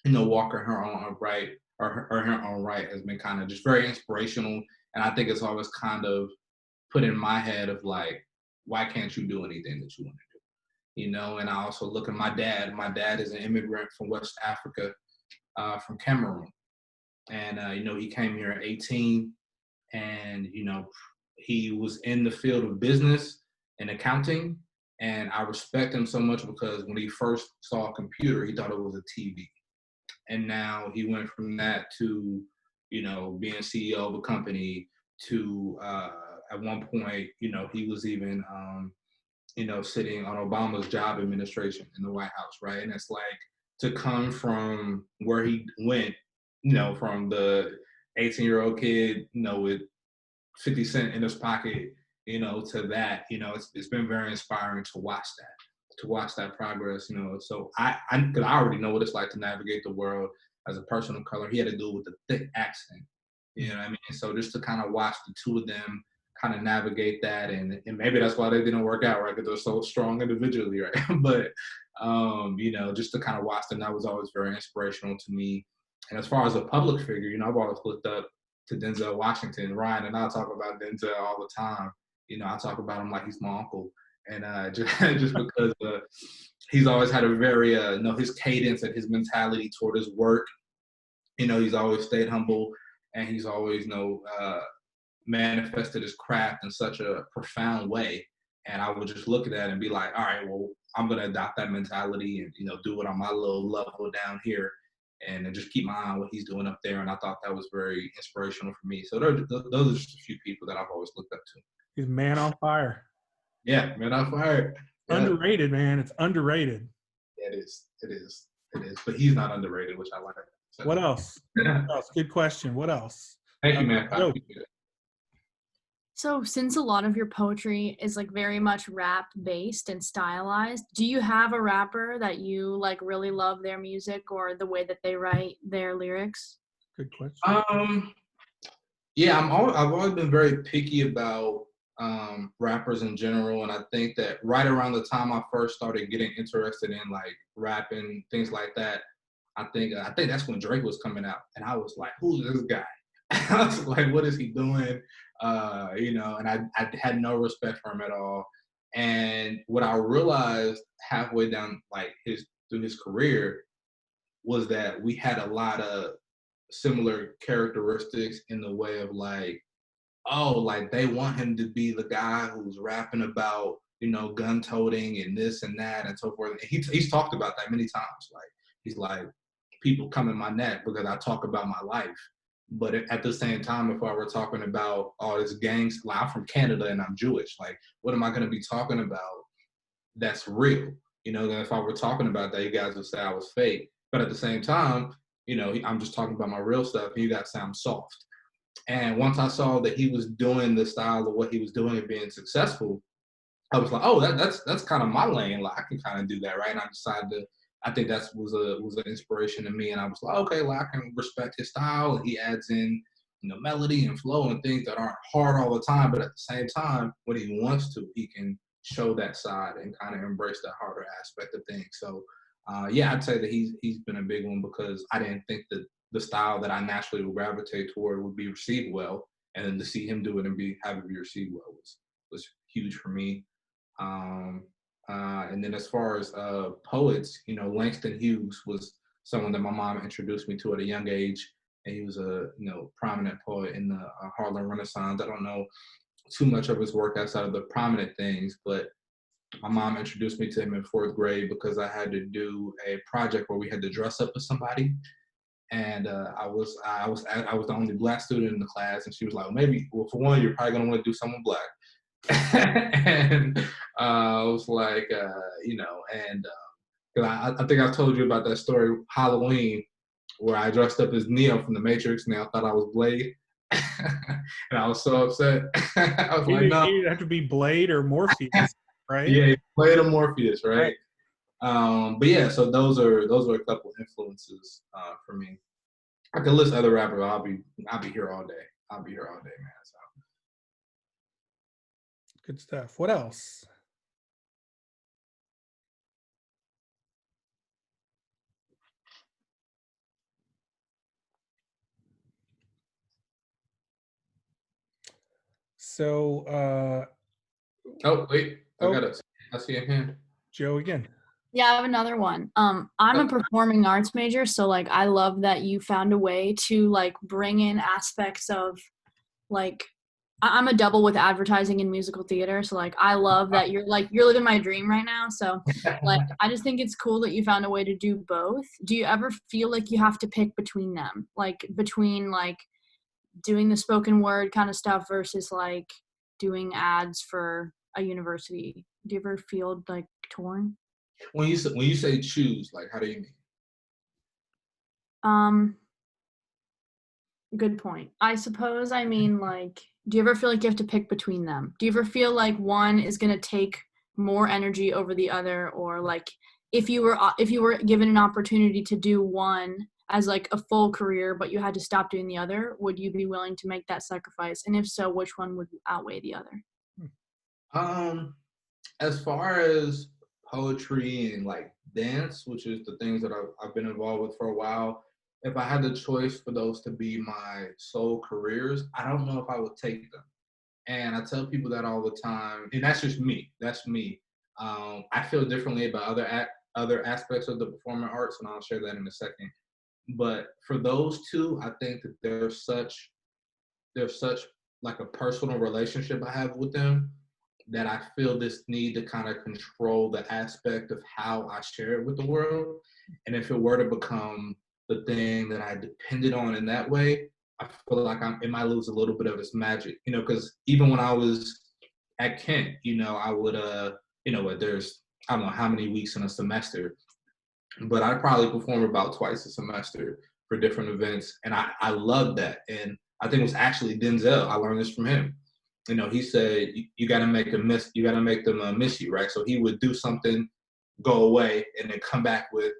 walk her own right, or her own right, has been kind of just very inspirational. And I think it's always kind of put in my head of like, why can't you do anything that you want to do? And I also look at my dad. My dad is an immigrant from West Africa, from Cameroon. And, he came here at 18, and, he was in the field of business and accounting. And I respect him so much because when he first saw a computer, he thought it was a TV. And now he went from that to, being CEO of a company to, at one point, he was even, sitting on Obama's job administration in the White House, right? And it's like, to come from where he went, from the 18-year-old kid, with 50 cents in his pocket, to that, it's been very inspiring to watch that progress, So because I already know what it's like to navigate the world as a person of color. He had to do it with a thick accent, you know what I mean? So just to kind of watch the two of them kind of navigate that, and maybe that's why they didn't work out, right? Because they're so strong individually, right? But just to kind of watch them, that was always very inspirational to me. And as far as a public figure, I've always looked up to Denzel Washington. Ryan and I talk about Denzel all the time. I talk about him like he's my uncle, and just because he's always had a very his cadence and his mentality toward his work. He's always stayed humble, and he's always manifested his craft in such a profound way. And I would just look at that and be like, all right, well, I'm going to adopt that mentality and, do it on my little level down here, and just keep my eye on what he's doing up there. And I thought that was very inspirational for me. So those are just a few people that I've always looked up to. He's man on fire. Yeah, man on fire. Yeah. Underrated, man. It's underrated. Yeah, it is. But he's not underrated, which I like. So. What else? What else? Good question. What else? Thank you, man. So since a lot of your poetry is like very much rap based and stylized, do you have a rapper that you like really love their music or the way that they write their lyrics? Good question. Yeah, I've always been very picky about rappers in general, and I think that right around the time I first started getting interested in like rapping, things like that, I think that's when Drake was coming out, and I was like, who's this guy? I was like, what is he doing? And I had no respect for him at all. And what I realized halfway down, like through his career, was that we had a lot of similar characteristics in the way of like, like they want him to be the guy who's rapping about, gun toting and this and that and so forth. And he's talked about that many times. Like, he's like, people come in my neck because I talk about my life. But at the same time, if I were talking about all this gangs, like I'm from Canada and I'm Jewish, like what am I going to be talking about that's real? Then if I were talking about that, you guys would say I was fake. But at the same time, I'm just talking about my real stuff, and you guys sound soft. And once I saw that he was doing the style of what he was doing and being successful, I was like, oh, that's kind of my lane. Like I can kind of do that, right? And I decided to. I think that was an inspiration to me, and I was like, okay, well, I can respect his style. And he adds in, melody and flow and things that aren't hard all the time, but at the same time, when he wants to, he can show that side and kind of embrace that harder aspect of things. So, yeah, I'd say that he's been a big one because I didn't think that the style that I naturally would gravitate toward would be received well, and then to see him do it and have it be received well was huge for me. Um, and then as far as poets, Langston Hughes was someone that my mom introduced me to at a young age, and he was a prominent poet in the Harlem Renaissance. I don't know too much of his work outside of the prominent things, but my mom introduced me to him in fourth grade because I had to do a project where we had to dress up as somebody, and I was the only Black student in the class, and she was like, well, for one, you're probably gonna want to do someone Black. And I was like, and because I think I told you about that story, Halloween, where I dressed up as Neo from The Matrix, and I thought I was Blade, and I was so upset. I was like, no, You'd have to be Blade or Morpheus, right? yeah, Blade or Morpheus, right? But yeah, so those are a couple influences for me. I could list other rappers. I'll be here all day. I'll be here all day, man. So. Good stuff. What else? So, oh wait, I see a hand. Joe again. Yeah, I have another one. I'm a performing arts major, so like I love that you found a way to like bring in aspects of like I'm a double with advertising and musical theater, so like I love that you're living my dream right now. So like I just think it's cool that you found a way to do both. Do you ever feel like you have to pick between them? Like between like doing the spoken word kind of stuff versus like doing ads for a university? Do you ever feel like torn? When you say choose, like how do you mean? Good point. I suppose I mean like, do you ever feel like you have to pick between them? Do you ever feel like one is going to take more energy over the other, or like if you were given an opportunity to do one as like a full career but you had to stop doing the other, would you be willing to make that sacrifice? And if so, which one would outweigh the other? As far as poetry and like dance, which is the things that I've been involved with for a while, if I had the choice for those to be my sole careers, I don't know if I would take them. And I tell people that all the time, and that's just me. That's me. I feel differently about other aspects of the performing arts, and I'll share that in a second. But for those two, I think that there's such like a personal relationship I have with them that I feel this need to kind of control the aspect of how I share it with the world. And if it were to become the thing that I depended on in that way, I feel like it might lose a little bit of its magic, because even when I was at Kent, I would, there's, I don't know how many weeks in a semester, but I probably perform about twice a semester for different events. And I love that. And I think it was actually Denzel. I learned this from him. He said, you got to make them miss you, right? So he would do something, go away, and then come back with,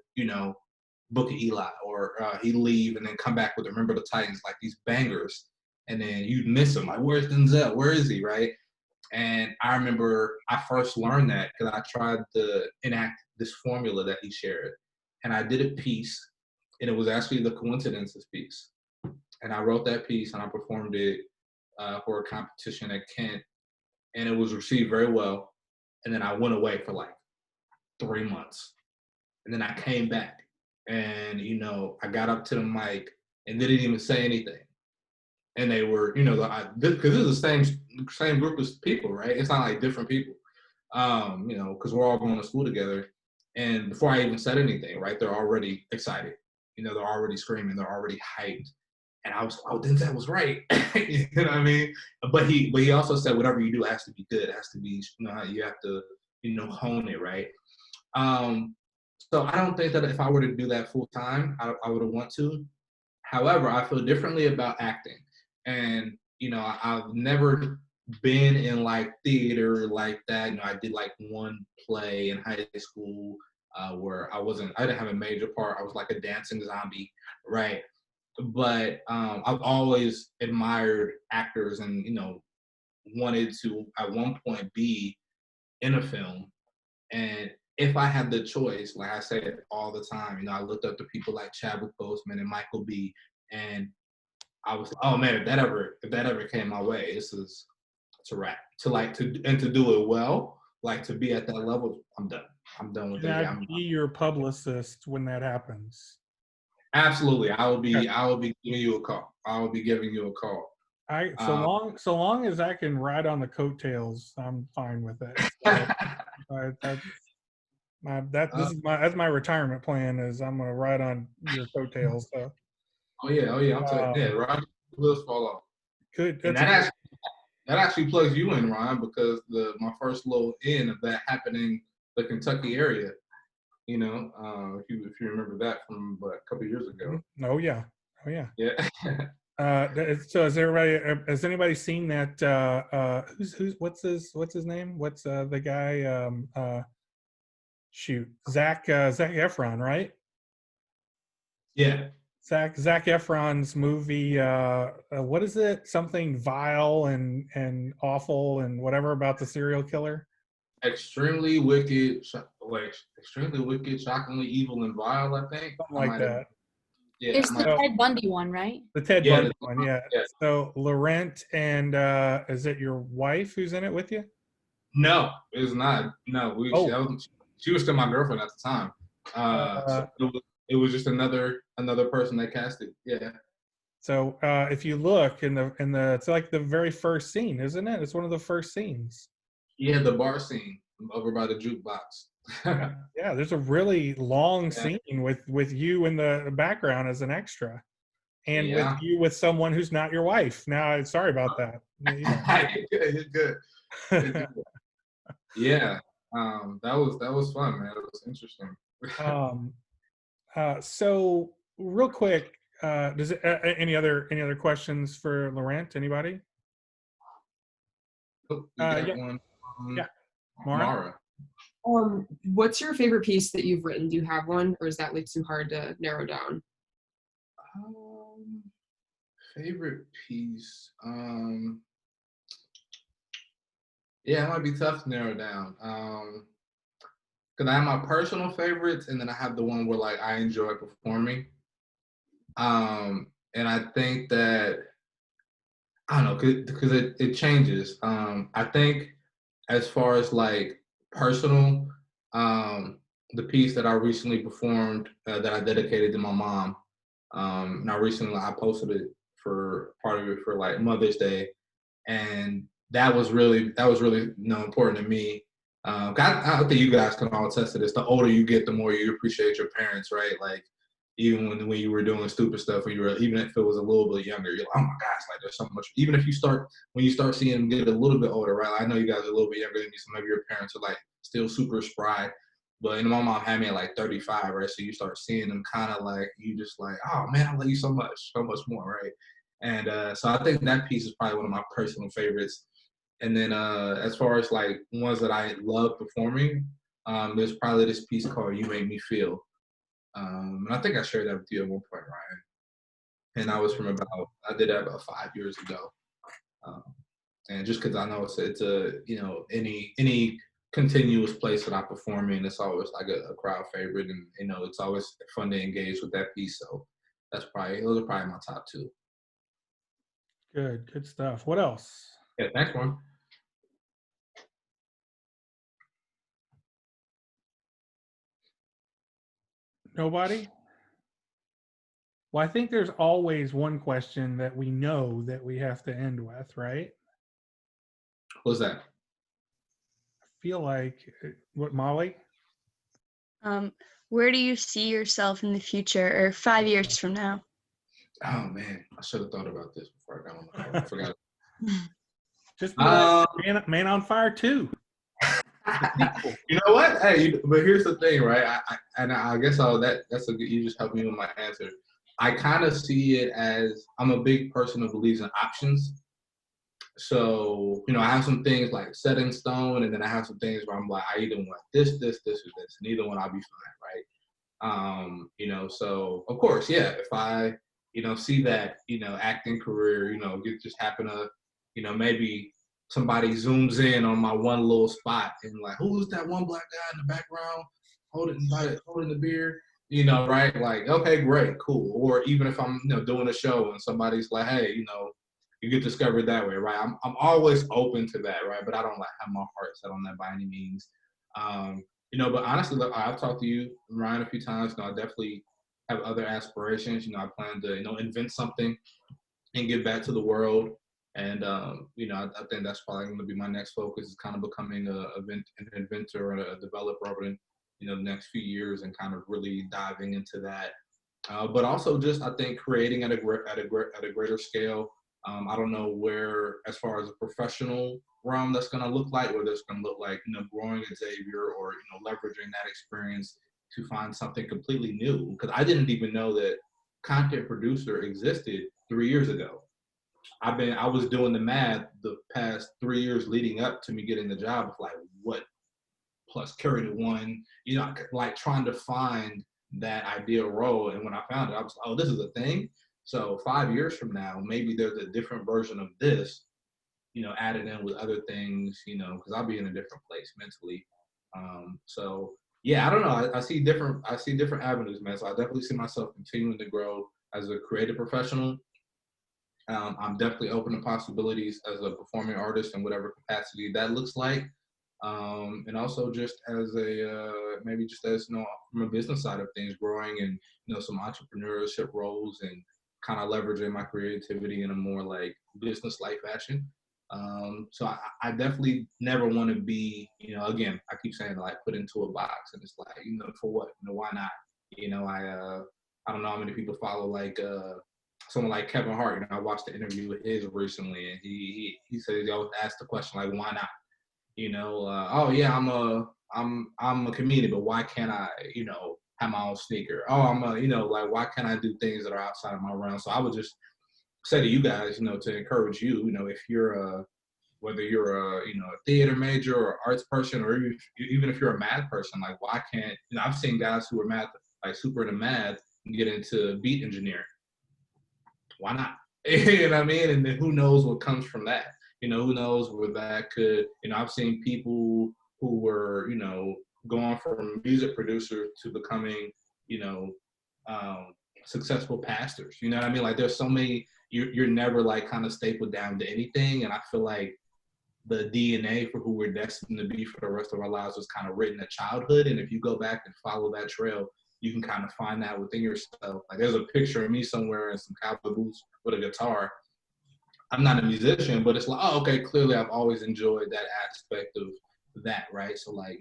Book of Eli, or he'd leave and then come back with Remember the Titans, like these bangers. And then you'd miss him. Like, where's Denzel? Where is he, right? And I remember I first learned that because I tried to enact this formula that he shared. And I did a piece, and it was actually the Coincidences piece. And I wrote that piece and I performed it for a competition at Kent, and it was received very well. And then I went away for like 3 months, and then I came back, and I got up to the mic and didn't even say anything. And they were, because this is the same group of people, right? It's not like different people, because we're all going to school together. And before I even said anything, right, they're already excited. They're already screaming. They're already hyped. And I was, oh, Denzel was right. You know what I mean? But he also said, whatever you do has to be good. It has to be, you have to, hone it, right? Um, so I don't think that if I were to do that full time, I would want to. However, I feel differently about acting. And, I've never been in like theater like that. I did like one play in high school where I didn't have a major part. I was like a dancing zombie, right? But I've always admired actors and, wanted to at one point be in a film. And if I had the choice, like I say it all the time, I looked up to people like Chadwick Boseman and Michael B. And I was like, oh man, if that ever came my way, it's a wrap. To do it well, like to be at that level, I'm done. I'm done with And it. Yeah, I'd be your publicist when that happens. absolutely. I will be giving you a call. I will be giving you a call. So long as I can ride on the coattails, I'm fine with it. So, that's my retirement plan is I'm gonna ride on your coattails. So oh yeah. I'm telling you, yeah, Roger wheels fall off. good. And that actually plugs you in, Ryan, because my first little in of that happening the Kentucky area. If you remember that from a couple of years ago. Oh yeah. Yeah. So has anybody seen that? What's his name? What's the guy? Zach Efron, right? Yeah. Zach Efron's movie. What is it? Something vile and awful and whatever about the serial killer. Extremely wicked, shockingly evil and vile. I think Something like that. Yeah, It's the Ted Bundy one, right? The Ted Yeah, Bundy one, yeah. yeah. So Laurent and is it your wife who's in it with you? No, it's not. No, she was still my girlfriend at the time. So it was just another person they casted. Yeah. So if you look in the it's like the very first scene, isn't it? It's one of the first scenes. Yeah, the bar scene over by the jukebox. Yeah, there's a really long Yeah. scene with you in the background as an extra, and with Yeah. you with someone who's not your wife. Now, sorry about that. You're good. You're good. Yeah. That was fun, man. It was interesting. So real quick, does it, any other questions for Laurent? Anybody? Oh, we got Yeah. one. Yeah. Mara. What's your favorite piece that you've written? Do you have one, or is that like too hard to narrow down? Favorite piece. Yeah, it might be tough to narrow down. Because I have my personal favorites, and then I have the one where like I enjoy performing. And I think that I don't know, because it changes. I think as far as like personal, the piece that I recently performed that I dedicated to my mom. And I posted it for part of it for like Mother's Day, and that was really important to me. I think you guys can all attest to this. The older you get, the more you appreciate your parents, right? Like even when you were doing stupid stuff, even if it was a little bit younger, you're like, oh my gosh, like there's so much. Even if when you start seeing them get a little bit older, right? I know you guys are a little bit younger than me. Some of your parents are like still super spry. But my mom had me at like 35, right? So you start seeing them kind of like, you just like, oh man, I love you so much more, right? And so I think that piece is probably one of my personal favorites. And then as far as like ones that I love performing, there's probably this piece called "You Make Me Feel," and I think I shared that with you at one point, Ryan. And I did that about 5 years ago. And just because I know it's a any continuous place that I perform in, it's always like a crowd favorite, and it's always fun to engage with that piece. So those are probably my top two. Good stuff. What else? Yeah, thanks, man. Nobody? Well, I think there's always one question that we know that we have to end with, right? What's that? I feel like what, Molly? Where do you see yourself in the future or 5 years from now? Oh man, I should have thought about this before I got on the phone. I forgot. Just be like Man on Fire 2. You know what? Hey, but here's the thing, right? I guess that's a good. You just helped me with my answer. I kind of see it as I'm a big person who believes in options. So, I have some things like set in stone, and then I have some things where I'm like, I either want this, this, this, or this, and either one I'll be fine, right? So of course, yeah, if I, see that, acting career, just happen to, maybe somebody zooms in on my one little spot and like, who's that one black guy in the background holding the beer? Right? Like, okay, great, cool. Or even if I'm, doing a show and somebody's like, hey, you get discovered that way, right? I'm always open to that, right? But I don't like have my heart set on that by any means. But honestly, look, I've talked to you, Ryan, a few times. I definitely have other aspirations. I plan to, invent something and give back to the world. And I think that's probably going to be my next focus is kind of becoming an inventor and a developer over the next few years and kind of really diving into that. But also just I think creating at a greater scale. I don't know where, as far as a professional realm, that's going to look like, whether it's going to look like growing at Xavier or leveraging that experience to find something completely new. Because I didn't even know that content producer existed 3 years ago. I was doing the math the past 3 years leading up to me getting the job of like what plus carry the one, like trying to find that ideal role. And when I found it, I was like, oh, this is a thing. So 5 years from now, maybe there's a different version of this, added in with other things, because I'll be in a different place mentally. So yeah, I don't know. I see different avenues, man. So I definitely see myself continuing to grow as a creative professional. I'm definitely open to possibilities as a performing artist in whatever capacity that looks like. And also just as maybe just as from a business side of things, growing and some entrepreneurship roles and kind of leveraging my creativity in a more like business like fashion. So I definitely never want to be, again, I keep saying like put into a box, and it's like, for what, why not? I don't know how many people follow like someone like Kevin Hart. I watched the interview with his recently, and he said he always asked the question like, why not? Oh yeah, I'm a comedian, but why can't I, have my own sneaker? Oh, I'm a, like why can't I do things that are outside of my realm? So I would just say to you guys, to encourage you, if you're whether you're a theater major or arts person, or even if you're a math person, like why can't, I've seen guys who are math, like super into math and get into beat engineering. Why not? You know what I mean? And then who knows what comes from that? Who knows where that could, I've seen people who were, going from music producer to becoming, successful pastors. You know what I mean? Like there's so many, you're never like kind of stapled down to anything. And I feel like the DNA for who we're destined to be for the rest of our lives was kind of written at childhood. And if you go back and follow that trail, you can kind of find that within yourself. Like there's a picture of me somewhere in some cowboy boots with a guitar. I'm not a musician, but it's like, oh, okay, clearly I've always enjoyed that aspect of that, right? So like,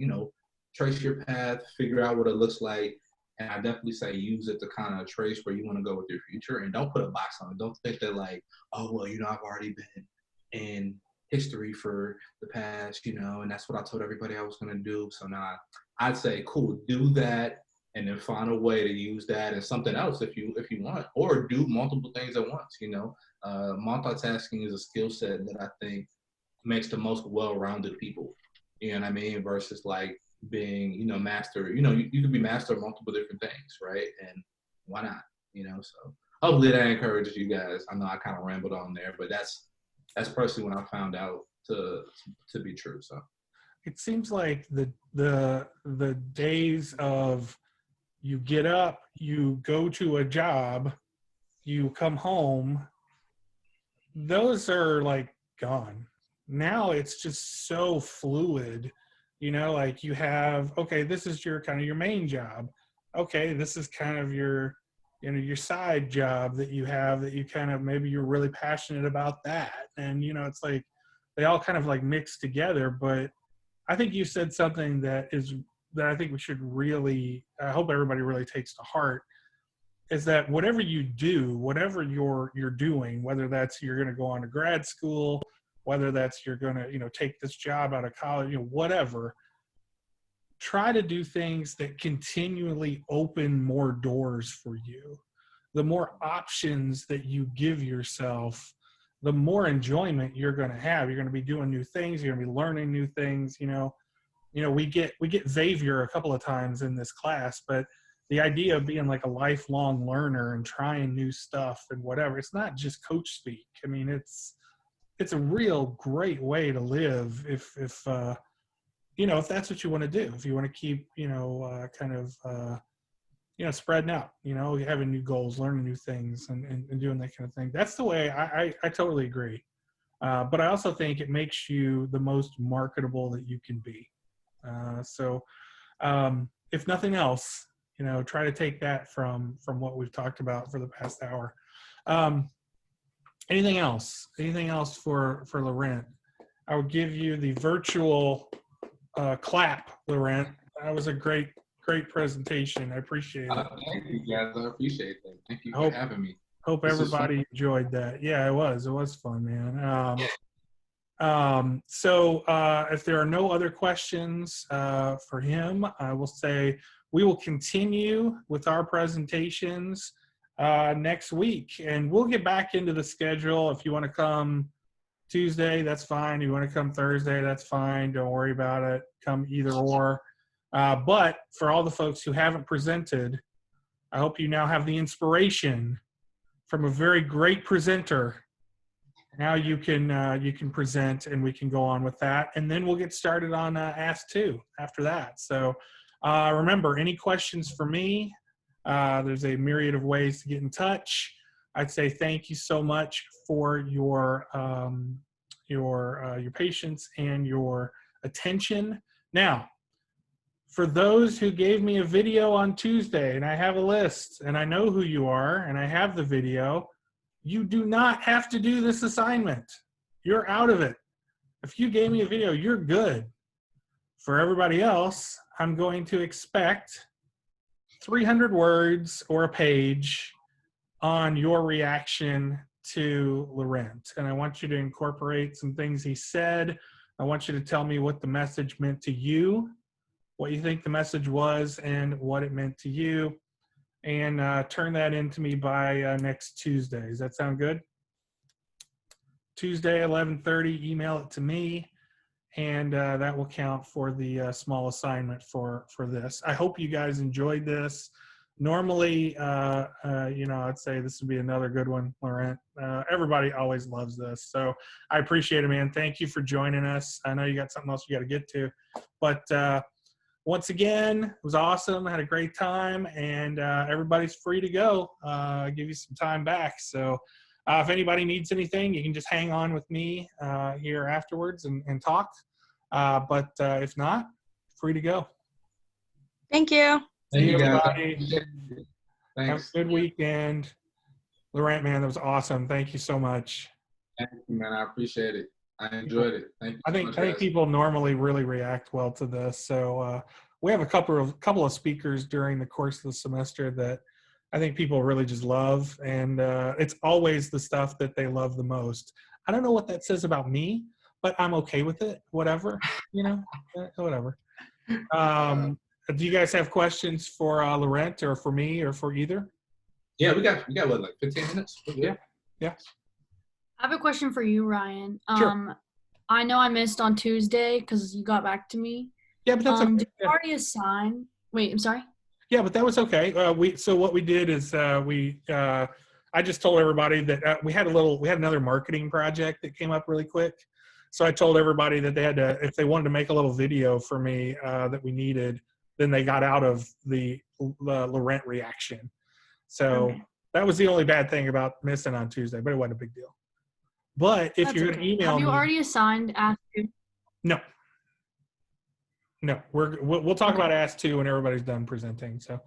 trace your path, figure out what it looks like. And I definitely say use it to kind of trace where you want to go with your future, and don't put a box on it. Don't think that like, oh, well, I've already been in history for the past, and that's what I told everybody I was going to do. So now I'd say, cool, do that, and then find a way to use that and something else if you want, or do multiple things at once. Multitasking is a skill set that I think makes the most well-rounded people. You know what I mean? Versus like being, master. You could be master of multiple different things, right? And why not? So hopefully that encourages you guys. I know I kind of rambled on there, but that's personally when I found out to be true. So it seems like the days of you get up, you go to a job, you come home, those are like gone. Now it's just so fluid, like you have, okay, this is your kind of your main job. Okay, this is kind of your, your side job that you have that you kind of, maybe you're really passionate about that. And, it's like they all kind of like mix together. But I think you said something that I think we should really, I hope everybody really takes to heart, is that whatever you do, whatever you're doing, whether that's you're going to go on to grad school, whether that's you're going to, take this job out of college, whatever, try to do things that continually open more doors for you. The more options that you give yourself, the more enjoyment you're going to have. You're going to be doing new things. You're going to be learning new things. We get Xavier a couple of times in this class, but the idea of being like a lifelong learner and trying new stuff and whatever, it's not just coach speak. I mean, it's a real great way to live if that's what you want to do. If you want to keep, spreading out, having new goals, learning new things and doing that kind of thing. That's the way I totally agree. But I also think it makes you the most marketable that you can be. So if nothing else, try to take that from what we've talked about for the past hour. Anything else for Laurent? I would give you the virtual clap, Laurent. That was a great presentation. I appreciate it. Thank you, guys. I appreciate that. Thank you for having me. Hope everybody enjoyed that. Yeah, it was fun, man. So if there are no other questions for him, I will say we will continue with our presentations next week, and we'll get back into the schedule. If you want to come Tuesday, that's fine. If you want to come Thursday, that's fine. Don't worry about it. Come either or. But for all the folks who haven't presented, I hope you now have the inspiration from a very great presenter. Now you can present, and we can go on with that, and then we'll get started on Ask 2 after that. So remember, any questions for me? There's a myriad of ways to get in touch. I'd say thank you so much for your patience and your attention. Now, for those who gave me a video on Tuesday, and I have a list, and I know who you are, and I have the video, you do not have to do this assignment. You're out of it. If you gave me a video, you're good. For everybody else, I'm going to expect 300 words or a page on your reaction to Laurent. And I want you to incorporate some things he said. I want you to tell me what the message meant to you, what you think the message was, and what it meant to you. And turn that into me by next Tuesday. Does that sound good? Tuesday, 11:30, email it to me. And that will count for the small assignment for this. I hope you guys enjoyed this. Normally, I'd say this would be another good one, Laurent. Everybody always loves this. So I appreciate it, man. Thank you for joining us. I know you got something else you got to get to. But once again, it was awesome. I had a great time. And everybody's free to go. I'll give you some time back. So if anybody needs anything, you can just hang on with me here afterwards and talk. But if not, free to go. Thank you. Thank you, everybody. Thanks. Have a good weekend. Laurent, man, that was awesome. Thank you so much. Thank you, man. I appreciate it. I enjoyed it. Thank you. I think people normally really react well to this. So we have a couple of speakers during the course of the semester that I think people really just love, and it's always the stuff that they love the most. I don't know what that says about me, but I'm okay with it. Whatever, whatever. Do you guys have questions for Laurent or for me or for either? Yeah, we got what, like 15 minutes? Yeah. I have a question for you, Ryan. Sure. I know I missed on Tuesday because you got back to me. Yeah, but that's okay. Did you already assign? Wait, I'm sorry. Yeah, but that was okay. So what we did is I just told everybody that we had another marketing project that came up really quick. So I told everybody that they had to, if they wanted to make a little video for me that we needed, then they got out of the Laurent reaction. So That was the only bad thing about missing on Tuesday, but it wasn't a big deal. But if you're going to email me. Have you already assigned Ask 2? No. We'll talk about Ask 2 when everybody's done presenting. So,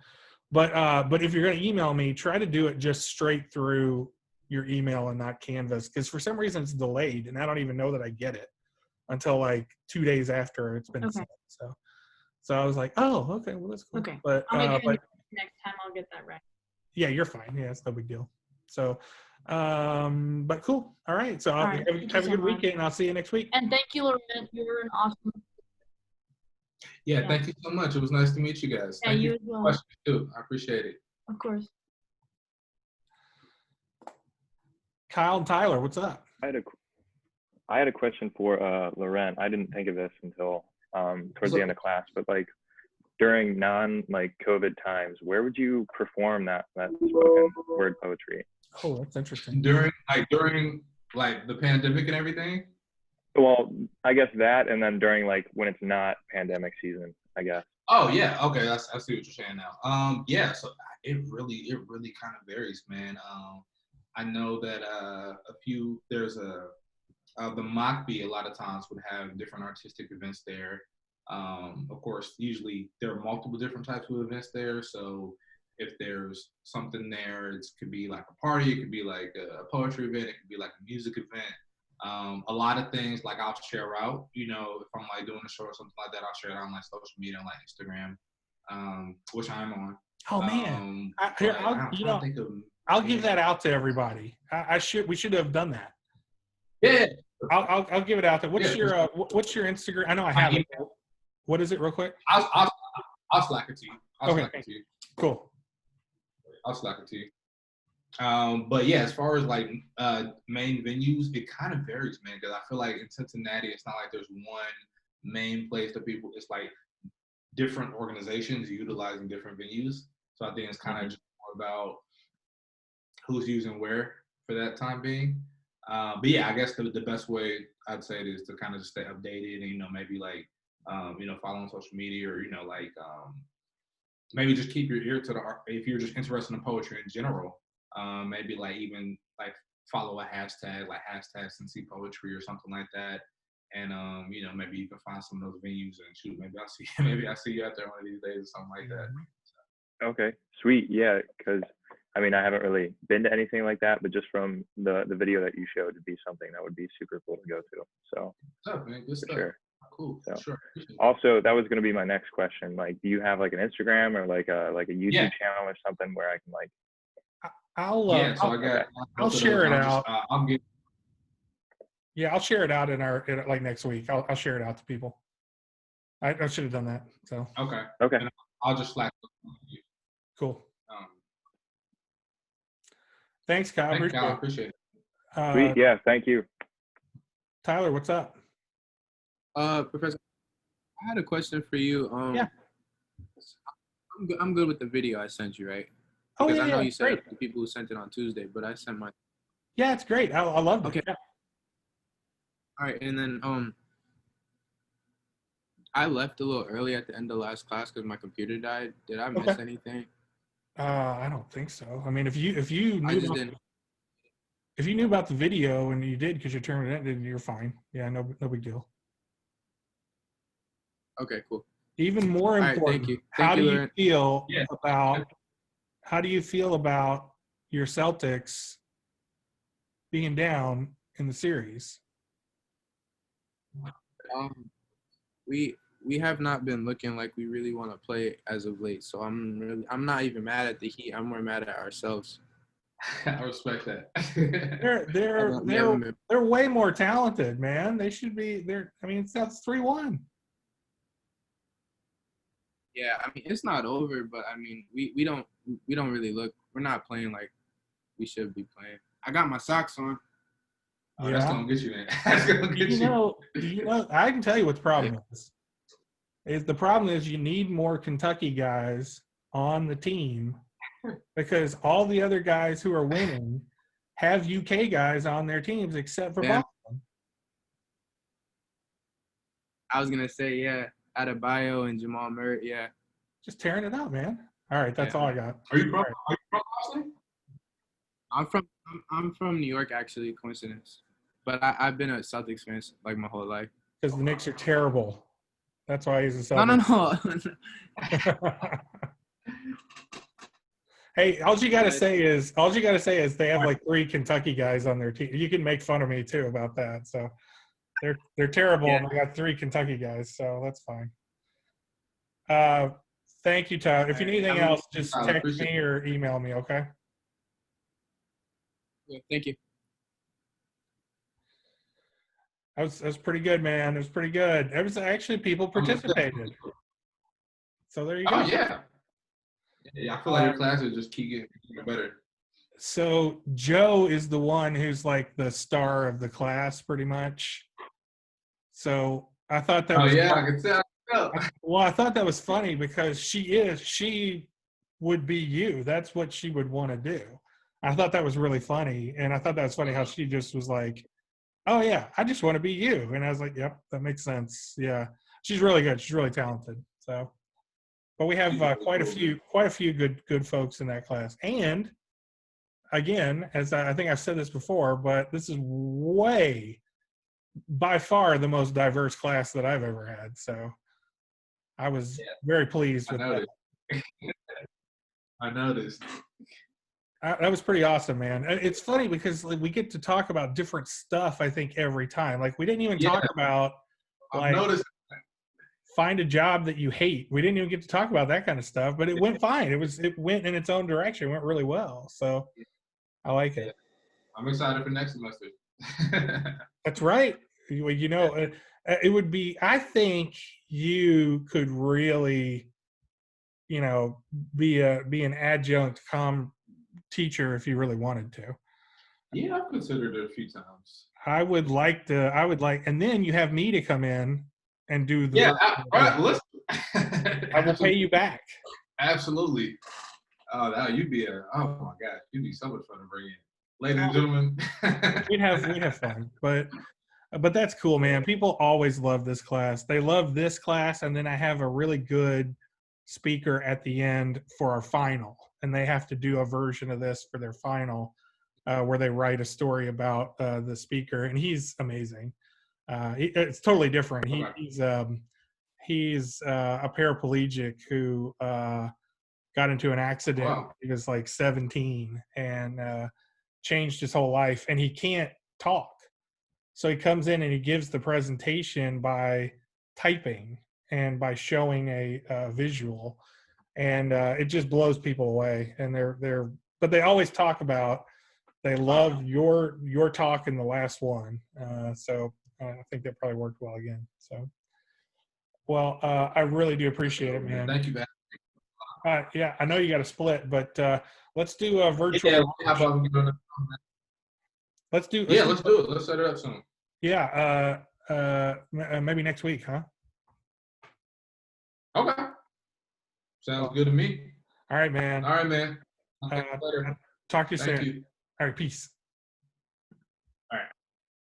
but if you're going to email me, try to do it just straight through your email and not Canvas, because for some reason it's delayed and I don't even know that I get it until like 2 days after it's been sent. So I was like, oh, okay, well that's cool. Okay. But I'll make sure next time I'll get that right. Yeah, you're fine. Yeah, it's no big deal. So, but cool. All right. So All right. Thank you have a so good much. weekend. I'll see you next week. And thank you, Laurent. You were an awesome. Yeah, Yeah. thank you so much. It was nice to meet you guys. Yeah, Thank you you as for the well. questions too. I appreciate it. Of course. Kyle and Tyler, what's up? I had a question for Laurent. I didn't think of this until towards the end of class, but like during non-like COVID times, where would you perform that spoken word poetry? Oh, that's interesting. During the pandemic and everything. Well, I guess that, and then during like when it's not pandemic season, I guess. Oh yeah, okay, I see what you're saying now. Yeah, so it really kind of varies, man. I know that the Mockbee a lot of times would have different artistic events there. Of course, usually there are multiple different types of events there. So if there's something there, it could be like a party, it could be like a poetry event, it could be like a music event. A lot of things like I'll share out, if I'm like doing a show or something like that, I'll share it on like social media, like Instagram, which I'm on. Oh man, I'll give that out to everybody. We should have done that. Yeah, I'll give it out there. What's your Instagram? I know I have it. What is it, real quick? I'll slack it to you. Cool. I'll slack it to you. But yeah, as far as like main venues, it kind of varies, man. Because I feel like in Cincinnati, it's not like there's one main place that people. It's like different organizations utilizing different venues. So I think it's kind of just more about who's using where for that time being. But yeah, I guess the best way I'd say it is to kind of just stay updated and, maybe like, follow on social media or, maybe just keep your ear to if you're just interested in poetry in general, maybe like even like follow a hashtag, like hashtag Cincy Poetry or something like that. And, maybe you can find some of those venues and shoot, maybe I see you out there one of these days or something like that. Okay, sweet. Yeah, because I haven't really been to anything like that, but just from the video that you showed, it'd be something that would be super cool to go to. So, what's up, man? Good stuff. Sure. Cool. So, sure. Also, that was going to be my next question. Like, do you have like an Instagram or like a YouTube channel or something where I can like? I'll share it out. I'll share it out in like next week. I'll share it out to people. I should have done that. So okay. And I'll just flag you. Cool. Thanks, Kyle. Appreciate it. Sweet. Yeah. Thank you. Tyler, what's up? Professor, I had a question for you. Yeah. I'm good with the video I sent you, right? Because I know you said the people who sent it on Tuesday, but I sent my. Yeah, it's great. I love it. Okay. Yeah. All right, and then I left a little early at the end of last class because my computer died. Did I miss anything? I don't think so. If you knew about the video and you did because you turned it in, then you're fine. Yeah, no big deal. Okay, cool. Even more important, right, thank you. How do you feel about your Celtics being down in the series? We have not been looking like we really want to play as of late. So I'm not even mad at the Heat. I'm more mad at ourselves. I respect that. They're way more talented, man. They should be there. That's 3-1. Yeah, it's not over, but we don't really look. We're not playing like we should be playing. I got my socks on. Oh, yeah. That's gonna get you, man. That's gonna get you. I can tell you what the problem is. The problem is you need more Kentucky guys on the team because all the other guys who are winning have UK guys on their teams except for Boston. I was gonna say, Adebayo and Jamal Murray, just tearing it out, man. All right, that's all I got. Are you from Boston? I'm from New York, actually. Coincidence, but I've been a Celtics fan like my whole life. Because the Knicks are terrible. That's why he's a Celtics. No. Hey, all you gotta say is they have like 3 Kentucky guys on their team. You can make fun of me too about that. So they're terrible and they got 3 Kentucky guys, so that's fine. Thank you, Tyler. If you need anything else, just Tyler, text appreciate me or email me, okay? Yeah, thank you. That was pretty good, man. It was pretty good. It was actually people participated. So there you Oh go. yeah. Yeah, I feel like your classes just keep getting better. So Joe is the one who's like the star of the class, pretty much. So I thought that Oh was yeah, I can tell. well, I thought that was funny because she would be you. That's what she would want to do. I thought that was really funny, and I thought that was funny how she just was like, "Oh yeah, I just want to be you," and I was like, "Yep, that makes sense." Yeah, she's really good. She's really talented. So, but we have quite a few good folks in that class, and again, as I think I've said this before, but this is way by far the most diverse class that I've ever had. So I was very pleased I with that. noticed. I noticed. That was pretty awesome, man. It's funny because like, we get to talk about different stuff, I think, every time. Like we didn't even talk about I've like noticed. find a job that you hate. We didn't even get to talk about that kind of stuff, but it went fine. It went in its own direction. It went really well. So I like it. I'm excited for next semester. That's right. You know, it would be. I think you could really, you know, be an adjunct teacher if you really wanted to. Yeah, I've considered it a few times. I would like, and then you have me to come in and do the. Yeah, virtual. let's. I will pay you back. Absolutely. Oh, that you'd be oh my God, you'd be so much fun to bring in, ladies and gentlemen. We'd have fun, but that's cool, man. People always love this class. They love this class, and then I have a really good speaker at the end for our final, and they have to do a version of this for their final, where they write a story about the speaker, and he's amazing. It's totally different. He's a paraplegic who got into an accident. Wow. He was like 17 and changed his whole life, and he can't talk. So he comes in and he gives the presentation by typing and by showing a visual, and it just blows people away. And but they always talk about they love your talk in the last one. So I think that probably worked well again. So, well, I really do appreciate it, man. Thank you, man. Yeah, I know you got to split, but let's do a virtual. Yeah, how about we do it? Let's do Yeah, let's do it. Let's set it up soon. Yeah, maybe next week, huh? Okay. Sounds good to me. All right, man. All right, man. Talk to you soon. Thank you. All right, peace.